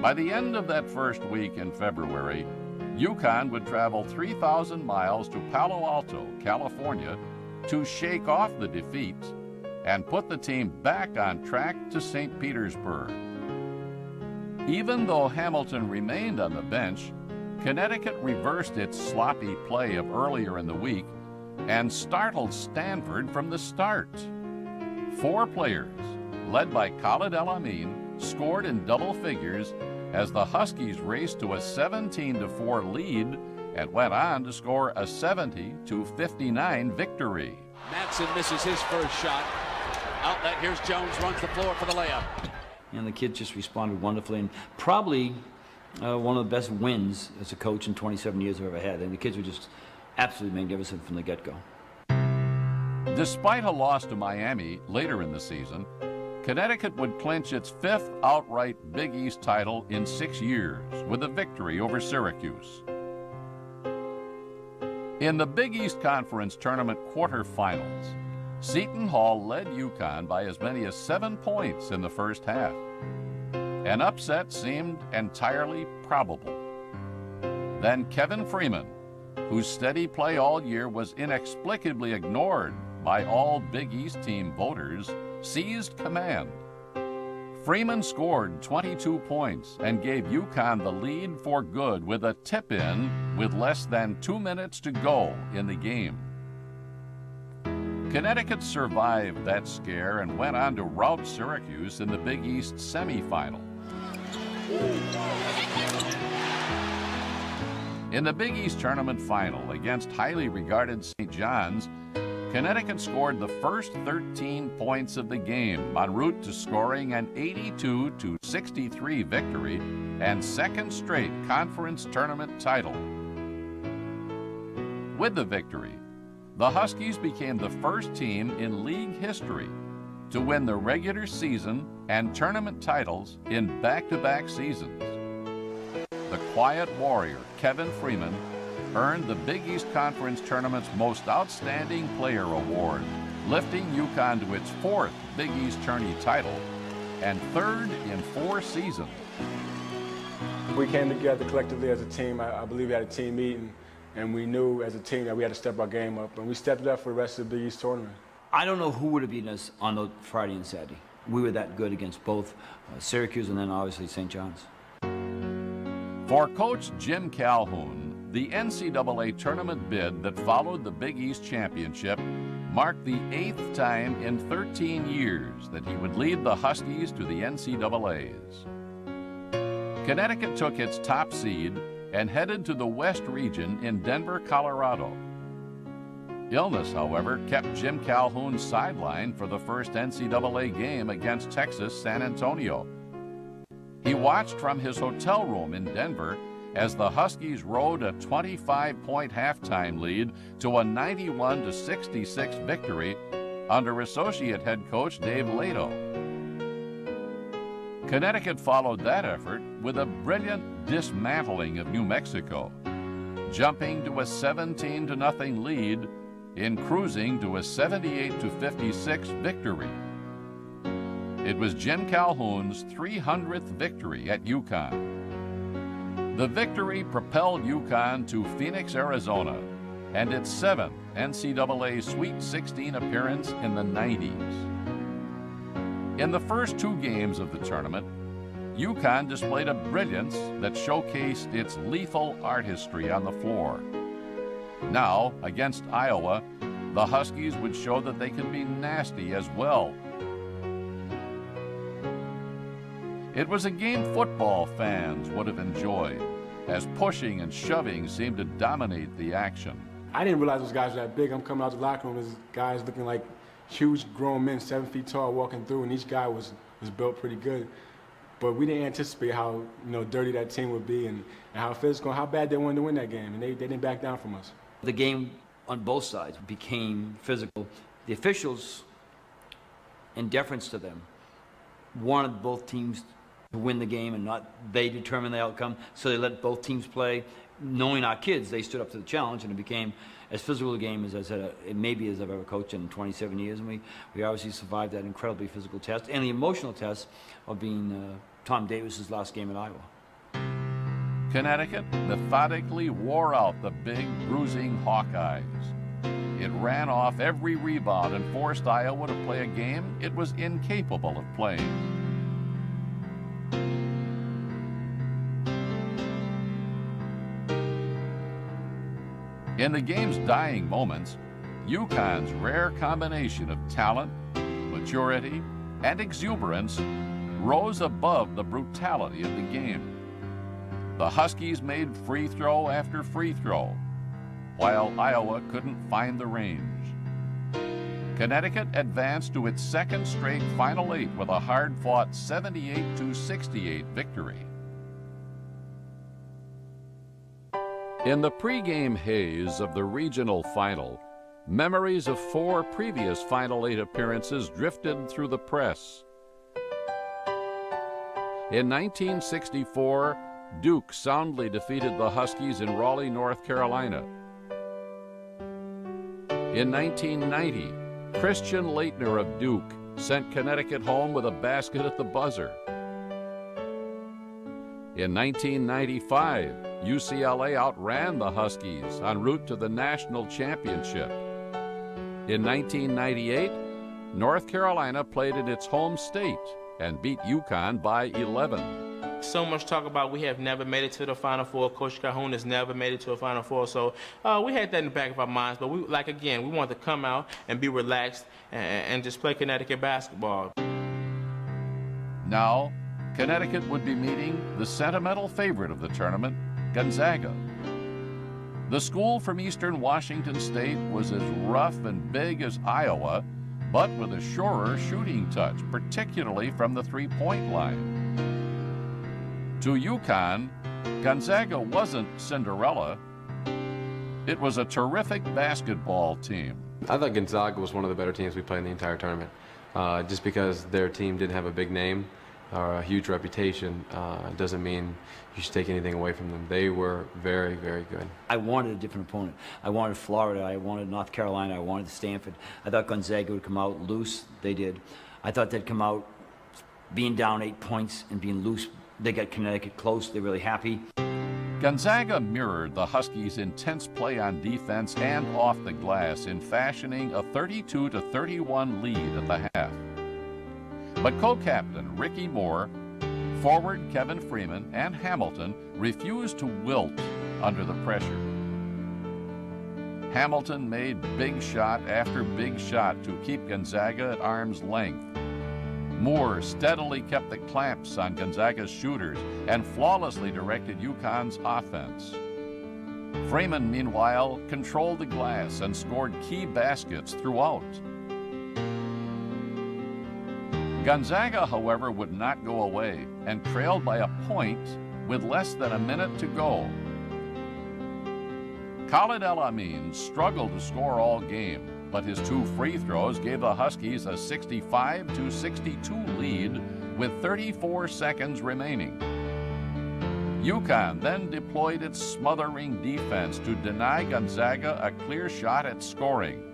By the end of that first week in February, UConn would travel 3,000 miles to Palo Alto, California, to shake off the defeat and put the team back on track to St. Petersburg. Even though Hamilton remained on the bench, Connecticut reversed its sloppy play of earlier in the week and startled Stanford from the start. 4 players, led by Khalid El-Amin, scored in double figures as the Huskies raced to a 17-4 lead and went on to score a 70-59 victory. Madsen misses his first shot. Outlet, here's Jones, runs the floor for the layup. And the kids just responded wonderfully, and probably one of the best wins as a coach in 27 years I've ever had. And the kids were just absolutely magnificent from the get-go. Despite a loss to Miami later in the season, Connecticut would clinch its 5th outright Big East title in 6 years with a victory over Syracuse. In the Big East Conference Tournament quarterfinals, Seton Hall led UConn by as many as 7 points in the first half. An upset seemed entirely probable. Then Kevin Freeman, whose steady play all year was inexplicably ignored by all Big East team voters, seized command. Freeman scored 22 points and gave UConn the lead for good with a tip-in with less than 2 minutes to go in the game. Connecticut survived that scare and went on to rout Syracuse in the Big East semifinal. In the Big East tournament final against highly regarded St. John's, Connecticut scored the first 13 points of the game en route to scoring an 82-63 victory and second straight conference tournament title. With the victory, the Huskies became the first team in league history to win the regular season and tournament titles in back-to-back seasons. The quiet warrior, Kevin Freeman, earned the Big East Conference Tournament's Most Outstanding Player Award, lifting UConn to its 4th Big East Tourney title and 3rd in 4 seasons. We came together collectively as a team. I believe we had a team meeting, and we knew as a team that we had to step our game up, and we stepped it up for the rest of the Big East tournament. I don't know who would have beaten us on the Friday and Saturday. We were that good against both Syracuse and then obviously St. John's. For Coach Jim Calhoun, the NCAA tournament bid that followed the Big East Championship marked the 8th time in 13 years that he would lead the Huskies to the NCAAs. Connecticut took its top seed and headed to the West region in Denver, Colorado. Illness, however, kept Jim Calhoun sidelined for the first NCAA game against Texas San Antonio. He watched from his hotel room in Denver as the Huskies rode a 25-point halftime lead to a 91-66 victory under associate head coach Dave Lato. Connecticut followed that effort with a brilliant dismantling of New Mexico, jumping to a 17-0 lead in cruising to a 78-56 victory. It was Jim Calhoun's 300th victory at UConn. The victory propelled UConn to Phoenix, Arizona, and its 7th NCAA Sweet 16 appearance in the 90s. In the first 2 games of the tournament, UConn displayed a brilliance that showcased its lethal artistry on the floor. Now, against Iowa, the Huskies would show that they could be nasty as well. It was a game football fans would have enjoyed, as pushing and shoving seemed to dominate the action. I didn't realize those guys were that big. I'm coming out the locker room, there's guys looking like huge grown men, 7 feet tall, walking through, and each guy was built pretty good. But we didn't anticipate how dirty that team would be and how physical, how bad they wanted to win that game, and they didn't back down from us. The game on both sides became physical. The officials, in deference to them, wanted both teams to win the game and not they determine the outcome, so they let both teams play. Knowing our kids, they stood up to the challenge, and it became as physical a game as I said, it maybe as I've ever coached in 27 years, and we obviously survived that incredibly physical test and the emotional test of being Tom Davis's last game at Iowa. Connecticut methodically wore out the big, bruising Hawkeyes. It ran off every rebound and forced Iowa to play a game it was incapable of playing. In the game's dying moments, UConn's rare combination of talent, maturity, and exuberance rose above the brutality of the game. The Huskies made free throw after free throw, while Iowa couldn't find the range. Connecticut advanced to its second straight Final Eight with a hard-fought 78-68 victory. In the pregame haze of the regional final, memories of 4 previous Final Eight appearances drifted through the press. In 1964, Duke soundly defeated the Huskies in Raleigh, North Carolina. In 1990, Christian Leitner of Duke sent Connecticut home with a basket at the buzzer. In 1995, UCLA outran the Huskies en route to the national championship. In 1998, North Carolina played in its home state and beat UConn by 11. So much talk about we have never made it to the Final Four. Coach Calhoun has never made it to a Final Four. So we had that in the back of our minds. But we wanted to come out and be relaxed and just play Connecticut basketball. Now, Connecticut would be meeting the sentimental favorite of the tournament, Gonzaga. The school from eastern Washington State was as rough and big as Iowa, but with a surer shooting touch, particularly from the three-point line. To UConn, Gonzaga wasn't Cinderella. It was a terrific basketball team. I thought Gonzaga was one of the better teams we played in the entire tournament. Just because their team didn't have a big name or a huge reputation doesn't mean you should take anything away from them. They were very, very good. I wanted a different opponent. I wanted Florida. I wanted North Carolina. I wanted Stanford. I thought Gonzaga would come out loose. They did. I thought they'd come out being down 8 points and being loose. They got Connecticut close. They're really happy. Gonzaga mirrored the Huskies' intense play on defense and off the glass in fashioning a 32-31 lead at the half. But co-captain Ricky Moore, forward Kevin Freeman, and Hamilton refused to wilt under the pressure. Hamilton made big shot after big shot to keep Gonzaga at arm's length. Moore steadily kept the clamps on Gonzaga's shooters and flawlessly directed UConn's offense. Freeman, meanwhile, controlled the glass and scored key baskets throughout. Gonzaga, however, would not go away and trailed by a point with less than a minute to go. Khalid El-Amin struggled to score all game, but his 2 free throws gave the Huskies a 65-62 lead with 34 seconds remaining. UConn then deployed its smothering defense to deny Gonzaga a clear shot at scoring.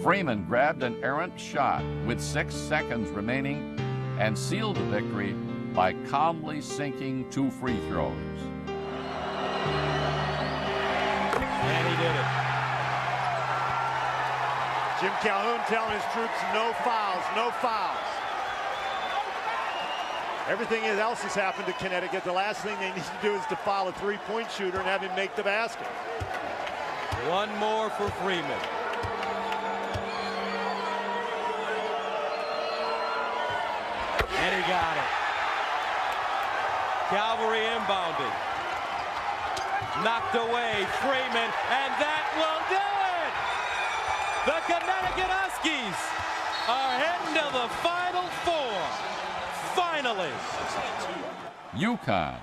Freeman grabbed an errant shot with 6 seconds remaining and sealed the victory by calmly sinking 2 free throws. And he did it. Jim Calhoun telling his troops, no fouls, no fouls. Everything else has happened to Connecticut. The last thing they need to do is to foul a three-point shooter and have him make the basket. One more for Freeman. And he got it. Calvary inbounded. Knocked away, Freeman, and that will do it! The Connecticut Huskies are heading to the Final Four. Finally. UConn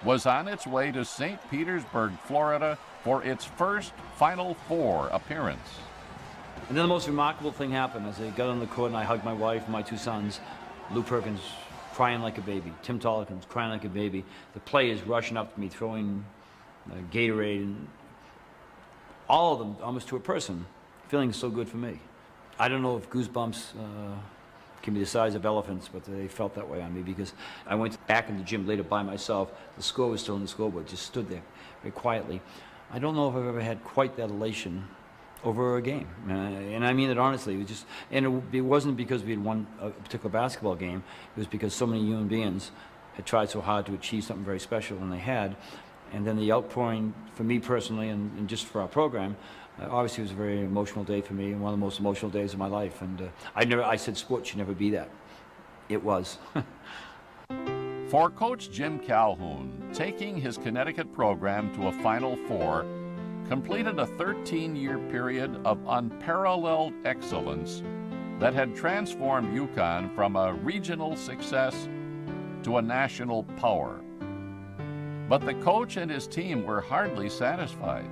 was on its way to St. Petersburg, Florida for its first Final Four appearance. And then the most remarkable thing happened as I got on the court and I hugged my wife and my two sons. Lou Perkins crying like a baby. Tim Tollekins crying like a baby. The players rushing up to me, throwing Gatorade, and all of them, almost to a person, feeling so good for me. I don't know if goosebumps can be the size of elephants, but they felt that way on me because I went back in the gym later by myself. The score was still in the scoreboard, just stood there very quietly. I don't know if I've ever had quite that elation over a game. And I mean it honestly. It was just, and it wasn't because we had won a particular basketball game. It was because so many human beings had tried so hard to achieve something very special, and they had. And then the outpouring for me personally and just for our program, obviously it was a very emotional day for me and one of the most emotional days of my life. And I said sport should never be that. It was. For Coach Jim Calhoun, taking his Connecticut program to a Final Four completed a 13-year period of unparalleled excellence that had transformed UConn from a regional success to a national power. But the coach and his team were hardly satisfied.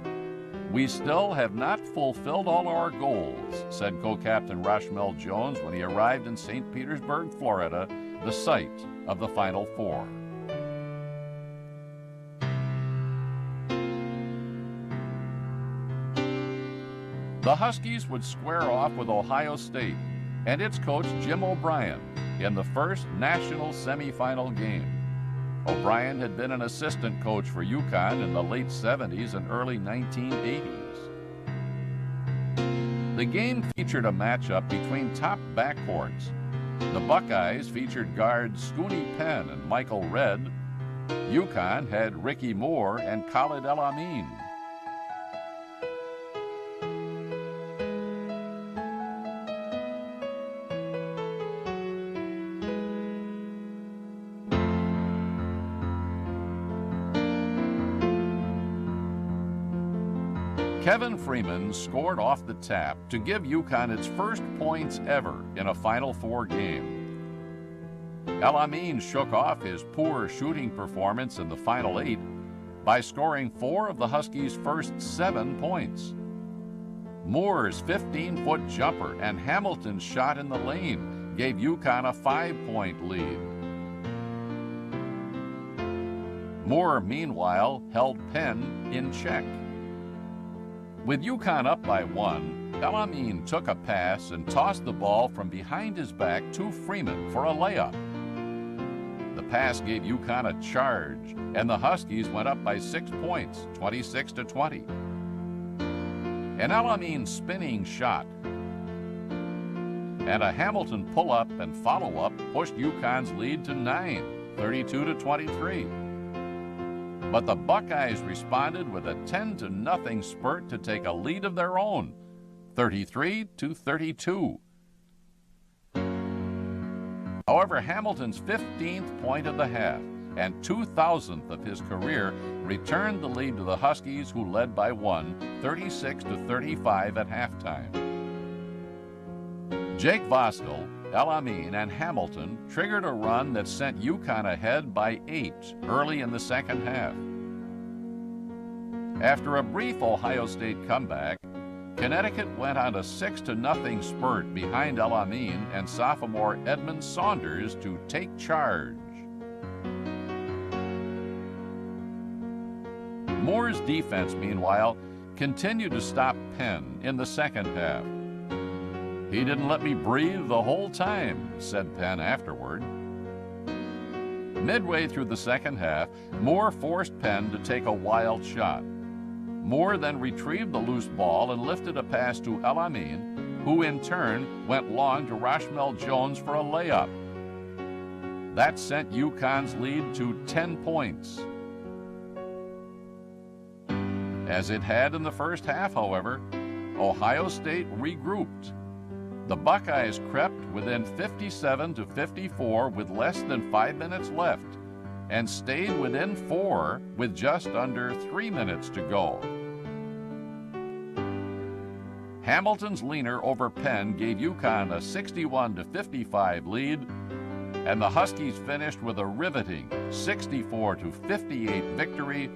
"We still have not fulfilled all our goals," said co-captain Rashmel Jones when he arrived in St. Petersburg, Florida, the site of the Final Four. The Huskies would square off with Ohio State and its coach Jim O'Brien in the first national semifinal game. O'Brien had been an assistant coach for UConn in the late 70s and early 1980s. The game featured a matchup between top backcourts. The Buckeyes featured guards Scooney Penn and Michael Redd. UConn had Ricky Moore and Khalid El Amin. Kevin Freeman scored off the tap to give UConn its first points ever in a Final Four game. El Amin shook off his poor shooting performance in the Final 8 by scoring 4 of the Huskies' first 7 points. Moore's 15-foot jumper and Hamilton's shot in the lane gave UConn a 5-point lead. Moore, meanwhile, held Penn in check. With UConn up by 1, El Amin took a pass and tossed the ball from behind his back to Freeman for a layup. The pass gave UConn a charge, and the Huskies went up by 6 points, 26-20. An El Amin spinning shot and a Hamilton pull-up and follow-up pushed UConn's lead to 9, 32-23. But the Buckeyes responded with a 10-0 spurt to take a lead of their own, 33-32. However, Hamilton's 15th point of the half and 2,000th of his career returned the lead to the Huskies, who led by 1, 36-35 at halftime. Jake Vostel, El Amin, and Hamilton triggered a run that sent UConn ahead by 8 early in the second half. After a brief Ohio State comeback, Connecticut went on a 6-0 spurt behind El Amin and sophomore Edmund Saunders to take charge. Moore's defense, meanwhile, continued to stop Penn in the second half. "He didn't let me breathe the whole time," said Penn afterward. Midway through the second half, Moore forced Penn to take a wild shot. Moore then retrieved the loose ball and lifted a pass to El Amin, who in turn went long to Rashmel Jones for a layup. That sent UConn's lead to 10 points. As it had in the first half, however, Ohio State regrouped. The Buckeyes crept within 57 to 54 with less than 5 minutes left and stayed within 4 with just under 3 minutes to go. Hamilton's leaner over Penn gave UConn a 61 to 55 lead, and the Huskies finished with a riveting 64 to 58 victory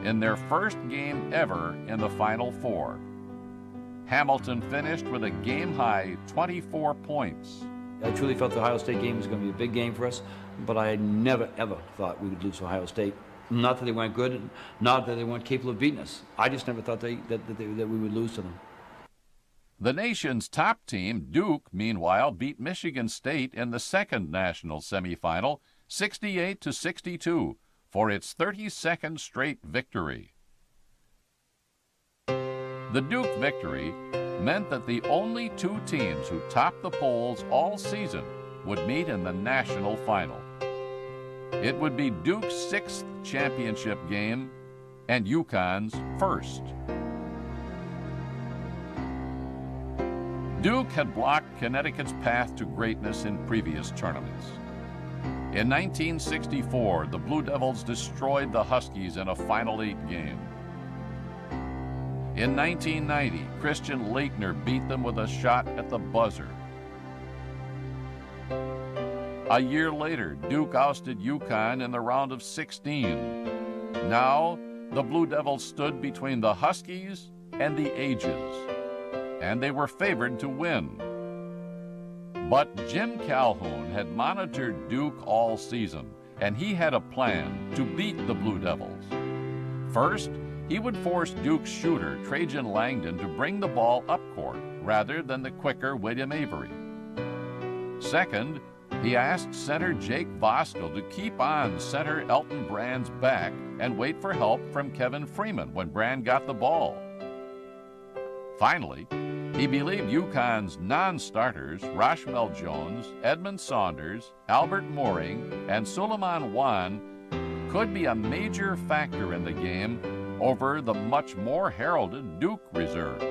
in their first game ever in the Final Four. Hamilton finished with a game-high 24 points. I truly felt the Ohio State game was going to be a big game for us, but I never, ever thought we would lose to Ohio State. Not that they weren't good, and not that they weren't capable of beating us. I just never thought that we would lose to them. The nation's top team, Duke, meanwhile, beat Michigan State in the second national semifinal, 68 to 62, for its 32nd straight victory. The Duke victory meant that the only two teams who topped the polls all season would meet in the national final. It would be Duke's 6th championship game and UConn's first. Duke had blocked Connecticut's path to greatness in previous tournaments. In 1964, the Blue Devils destroyed the Huskies in a Final Eight game. In 1990, Christian Laettner beat them with a shot at the buzzer. A year later, Duke ousted UConn in the round of 16. Now, the Blue Devils stood between the Huskies and the Ages, and they were favored to win. But Jim Calhoun had monitored Duke all season, and he had a plan to beat the Blue Devils. First, he would force Duke's shooter, Trajan Langdon, to bring the ball up court rather than the quicker William Avery. Second, he asked center Jake Voskuhl to keep on center Elton Brand's back and wait for help from Kevin Freeman when Brand got the ball. Finally, he believed UConn's non-starters, Rashmel Jones, Edmund Saunders, Albert Mooring, and Suleiman Wan, could be a major factor in the game over the much more heralded Duke reserves.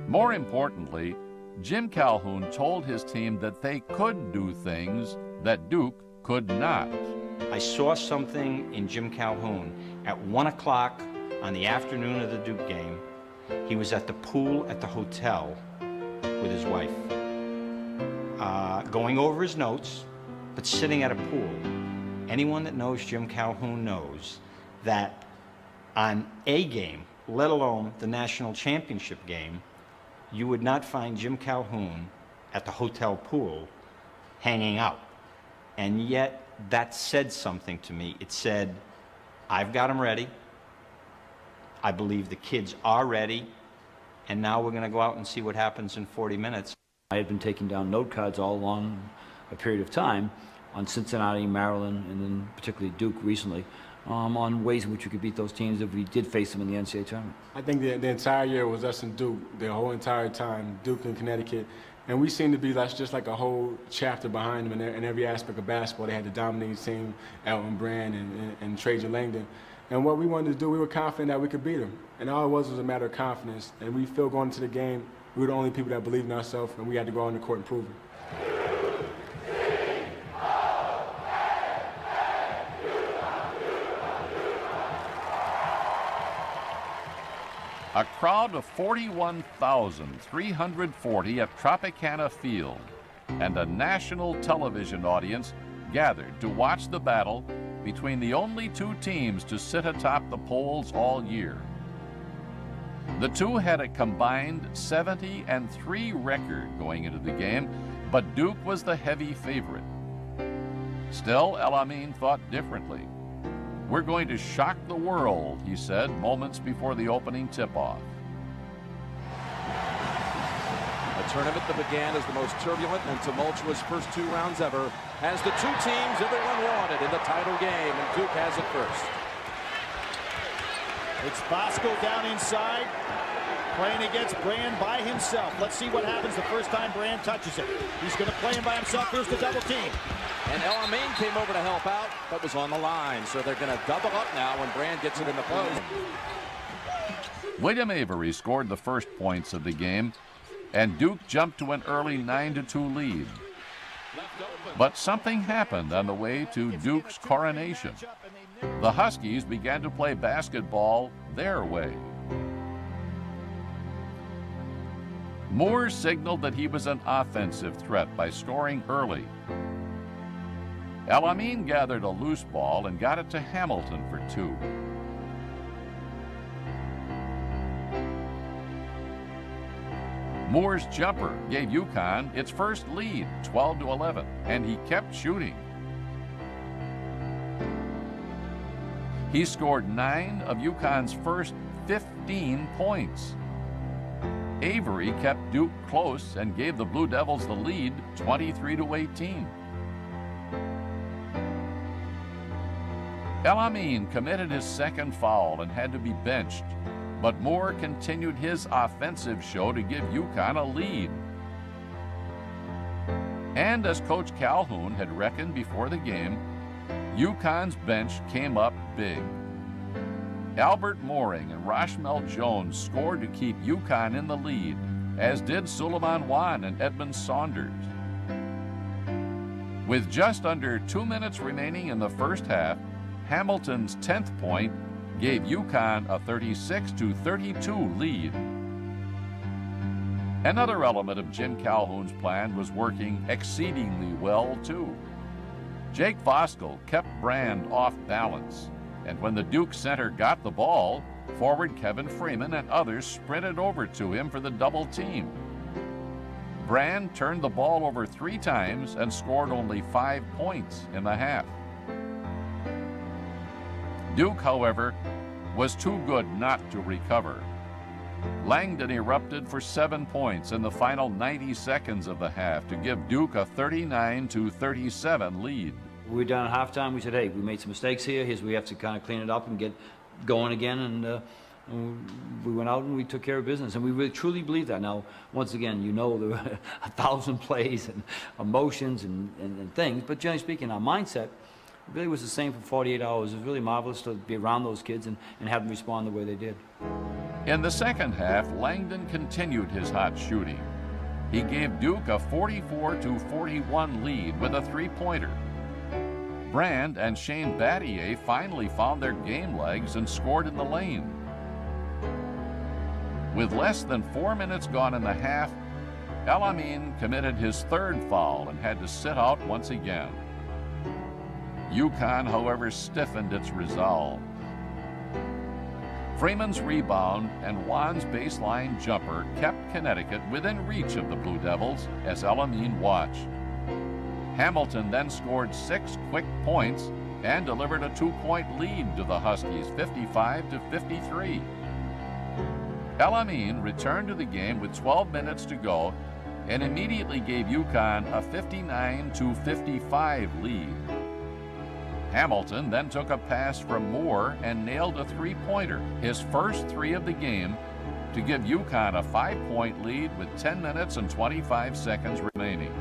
More importantly, Jim Calhoun told his team that they could do things that Duke could not. I saw something in Jim Calhoun at 1 o'clock on the afternoon of the Duke game. He was at the pool at the hotel with his wife, going over his notes, but sitting at a pool. Anyone that knows Jim Calhoun knows that on a game, let alone the national championship game, you would not find Jim Calhoun at the hotel pool hanging out. And yet that said something to me. It said, I've got them ready. I believe the kids are ready. And now we're going to go out and see what happens in 40 minutes. I had been taking down note cards all along a period of time on Cincinnati, Maryland, and then particularly Duke recently, on ways in which we could beat those teams if we did face them in the NCAA tournament. I think the entire year was us and Duke, the whole entire time, Duke and Connecticut. And we seemed to be just like a whole chapter behind them in every aspect of basketball. They had the dominating team, Elton Brand and Trajan Langdon. And what we wanted to do, we were confident that we could beat them. And all it was a matter of confidence. And we feel going into the game, we were the only people that believed in ourselves, and we had to go on the court and prove it. A crowd of 41,340 at Tropicana Field and a national television audience gathered to watch the battle between the only two teams to sit atop the polls all year. The two had a combined 70-3 record going into the game, but Duke was the heavy favorite. Still, El Amin thought differently. We're going to shock the world, he said moments before the opening tip-off. A tournament that began as the most turbulent and tumultuous first two rounds ever has the two teams everyone wanted in the title game, and Duke has it first. It's Voskuhl down inside, playing against Brand by himself. Let's see what happens the first time Brand touches it. He's going to play him by himself. Here's the double team. And El Amin came over to help out, but was on the line. So they're going to double up now when Brand gets it in the post. William Avery scored the first points of the game, and Duke jumped to an early 9-2 lead. But something happened on the way to Duke's coronation. The Huskies began to play basketball their way. Moore signaled that he was an offensive threat by scoring early. El-Amin gathered a loose ball and got it to Hamilton for 2. Moore's jumper gave UConn its first lead, 12-11, and he kept shooting. He scored 9 of UConn's first 15 points. Avery kept Duke close and gave the Blue Devils the lead, 23-18. El-Amin committed his second foul and had to be benched, but Moore continued his offensive show to give UConn a lead. And as Coach Calhoun had reckoned before the game, UConn's bench came up big. Albert Mooring and Rashmel Jones scored to keep UConn in the lead, as did Suleiman Wan and Edmund Saunders. With just under 2 minutes remaining in the first half, Hamilton's 10th point gave UConn a 36-32 lead. Another element of Jim Calhoun's plan was working exceedingly well, too. Jake Voskuhl kept Brand off balance, and when the Duke center got the ball, forward Kevin Freeman and others sprinted over to him for the double team. Brand turned the ball over 3 times and scored only 5 points in the half. Duke, however, was too good not to recover. Langdon erupted for 7 points in the final 90 seconds of the half to give Duke a 39-37 lead. We were down at halftime. We said, hey, we made some mistakes here. We have to kind of clean it up and get going again. And we went out and we took care of business. And we really truly believe that. Now, once again, you know, there were 1,000 plays and emotions and things. But generally speaking, our mindset really was the same for 48 hours. It was really marvelous to be around those kids and have them respond the way they did. In the second half, Langdon continued his hot shooting. He gave Duke a 44-41 lead with a 3-pointer. Brand and Shane Battier finally found their game legs and scored in the lane. With less than 4 minutes gone in the half, El-Amin committed his 3rd foul and had to sit out once again. UConn, however, stiffened its resolve. Freeman's rebound and Wan's baseline jumper kept Connecticut within reach of the Blue Devils as El-Amin watched. Hamilton then scored 6 quick points and delivered a 2-point lead to the Huskies, 55-53. El-Amin returned to the game with 12 minutes to go and immediately gave UConn a 59-55 lead. Hamilton then took a pass from Moore and nailed a 3-pointer, his first 3 of the game, to give UConn a 5-point lead with 10 minutes and 25 seconds remaining.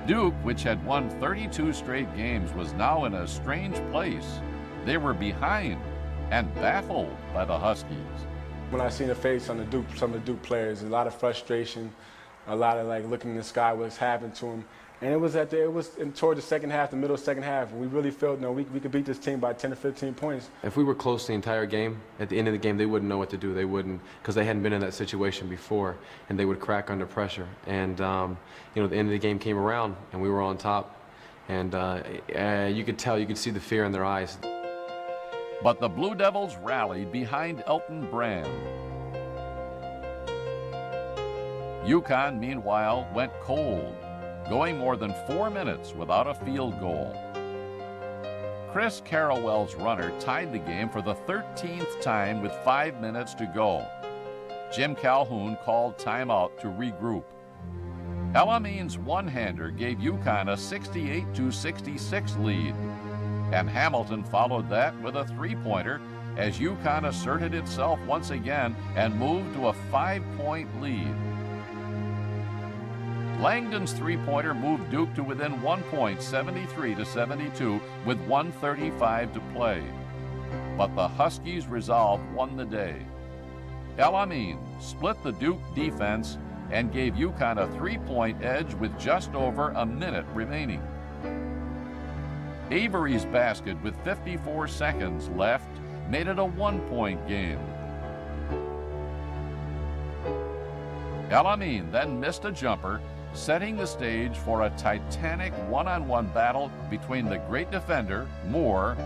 Duke, which had won 32 straight games, was now in a strange place. They were behind and baffled by the Huskies. When I seen the face on some of the Duke players, a lot of frustration, a lot of like looking in the sky, what's happened to them. And it was toward the second half, the middle of the second half, we really felt, we could beat this team by 10 or 15 points. If we were close the entire game, at the end of the game, they wouldn't know what to do. They wouldn't, because they hadn't been in that situation before, and they would crack under pressure. And, the end of the game came around, and we were on top. And you could tell, you could see the fear in their eyes. But the Blue Devils rallied behind Elton Brand. UConn, meanwhile, went cold, going more than 4 minutes without a field goal. Chris Carrawell's runner tied the game for the 13th time with 5 minutes to go. Jim Calhoun called timeout to regroup. El-Amin's one-hander gave UConn a 68-66 lead, and Hamilton followed that with a 3-pointer as UConn asserted itself once again and moved to a 5-point lead. Langdon's 3-pointer moved Duke to within 1 point, 73-72, with 1:35 to play. But the Huskies' resolve won the day. El-Amin split the Duke defense and gave UConn a 3-point edge with just over a minute remaining. Avery's basket with 54 seconds left made it a 1-point game. El Amin then missed a jumper, setting the stage for a titanic one-on-one battle between the great defender, Moore,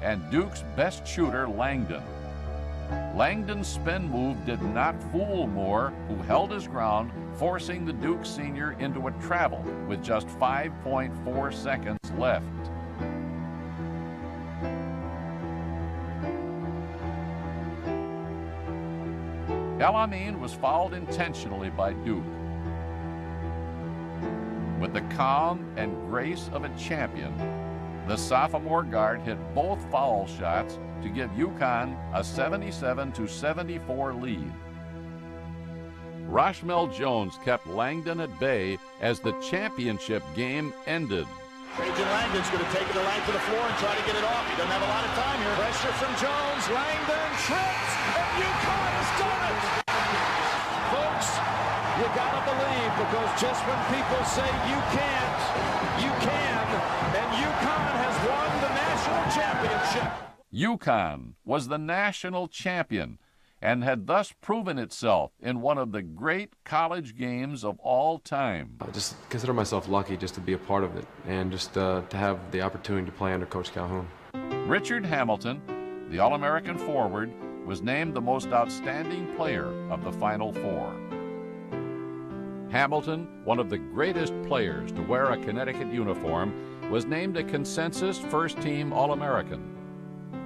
and Duke's best shooter, Langdon. Langdon's spin move did not fool Moore, who held his ground, forcing the Duke senior into a travel with just 5.4 seconds left. El Amin was fouled intentionally by Duke. With the calm and grace of a champion, the sophomore guard hit both foul shots to give UConn a 77-74 lead. Roshmel Jones kept Langdon at bay as the championship game ended. Trajan Langdon's going to take it to length of the floor and try to get it off. He doesn't have a lot of time here. Pressure from Jones. Langdon trips, and UConn has done it. Folks, you got to believe, because just when people say you can't, you can, and UConn has won the national championship. UConn was the national champion and had thus proven itself in one of the great college games of all time. I just consider myself lucky just to be a part of it and just to have the opportunity to play under Coach Calhoun. Richard Hamilton, the All-American forward, was named the most outstanding player of the Final Four. Hamilton, one of the greatest players to wear a Connecticut uniform, was named a consensus first-team All-American.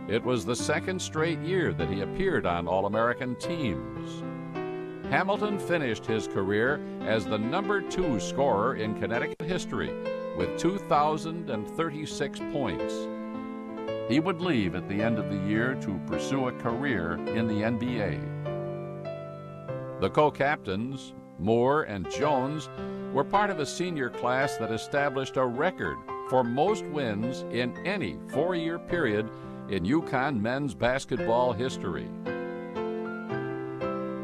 It was the second straight year that he appeared on All-American teams. Hamilton finished his career as the #2 scorer in Connecticut history with 2,036 points. He would leave at the end of the year to pursue a career in the NBA. The co-captains, Moore and Jones, were part of a senior class that established a record for most wins in any 4-year period in UConn men's basketball history.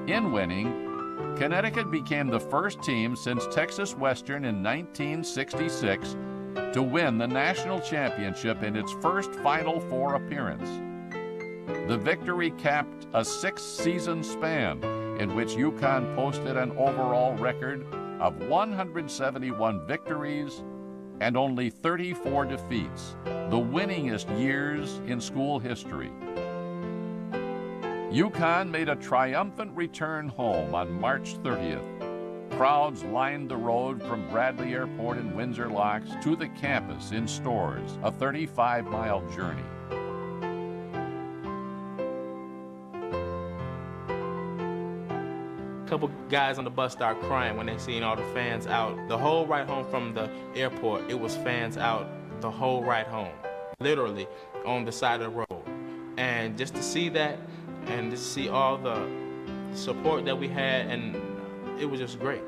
In winning, Connecticut became the first team since Texas Western in 1966 to win the national championship in its first Final Four appearance. The victory capped a 6-season span in which UConn posted an overall record of 171 victories and only 34 defeats, the winningest years in school history. UConn made a triumphant return home on March 30th. Crowds lined the road from Bradley Airport in Windsor Locks to the campus in Storrs, a 35-mile journey. A couple guys on the bus start crying when they seen all the fans out. The whole ride home from the airport, it was fans out the whole ride home, literally on the side of the road. And just to see that and to see all the support that we had, and it was just great.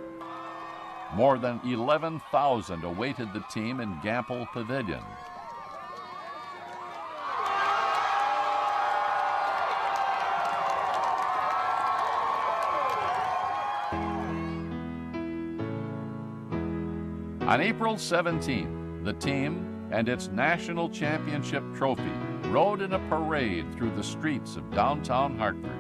More than 11,000 awaited the team in Gamble Pavilion. On April 17th, the team and its national championship trophy rode in a parade through the streets of downtown Hartford.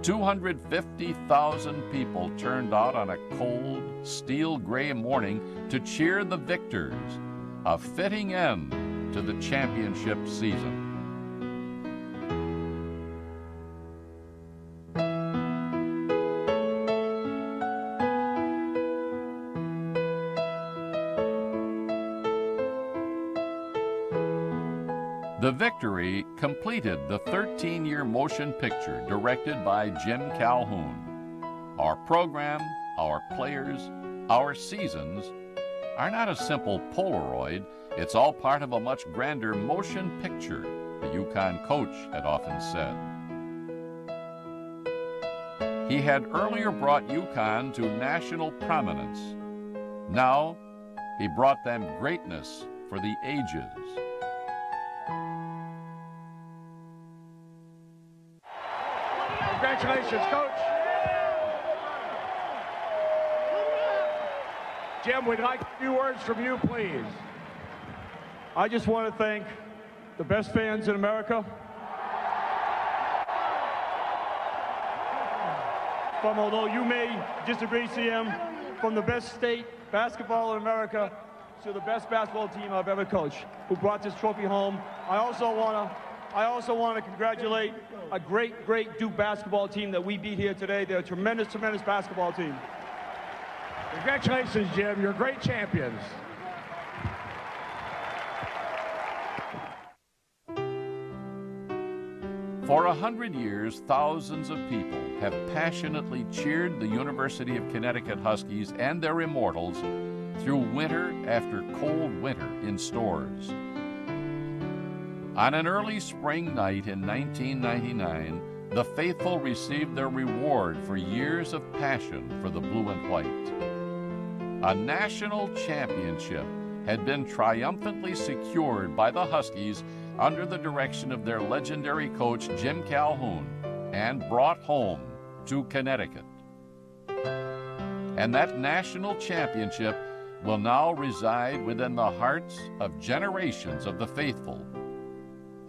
250,000 people turned out on a cold, steel-gray morning to cheer the victors, a fitting end to the championship season. The victory completed the 13-year motion picture directed by Jim Calhoun. Our program, our players, our seasons are not a simple Polaroid. It's all part of a much grander motion picture, the UConn coach had often said. He had earlier brought UConn to national prominence. Now, he brought them greatness for the ages. Congratulations, Coach. Jim, we'd like a few words from you, please. I just want to thank the best fans in America. Although you may disagree, CM, from the best state basketball in America to the best basketball team I've ever coached, who brought this trophy home. I also want to congratulate a great Duke basketball team that we beat here today. They're a tremendous basketball team. Congratulations, Jim. You're great champions. For 100 years, thousands of people have passionately cheered the University of Connecticut Huskies and their immortals through winter after cold winter in stores. On an early spring night in 1999, the faithful received their reward for years of passion for the blue and white. A national championship had been triumphantly secured by the Huskies under the direction of their legendary coach Jim Calhoun and brought home to Connecticut. And that national championship will now reside within the hearts of generations of the faithful,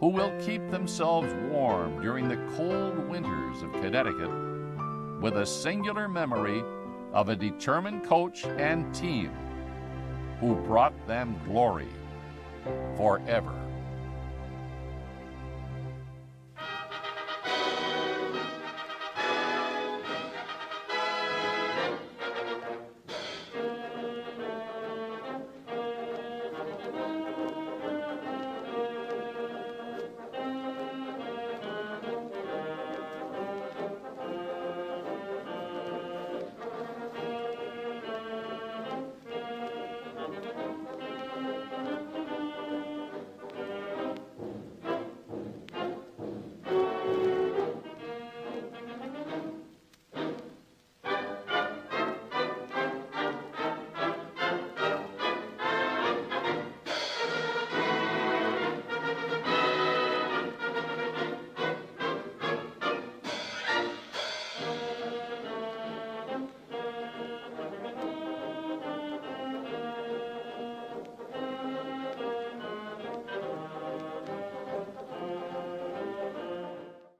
who will keep themselves warm during the cold winters of Connecticut with a singular memory of a determined coach and team who brought them glory forever.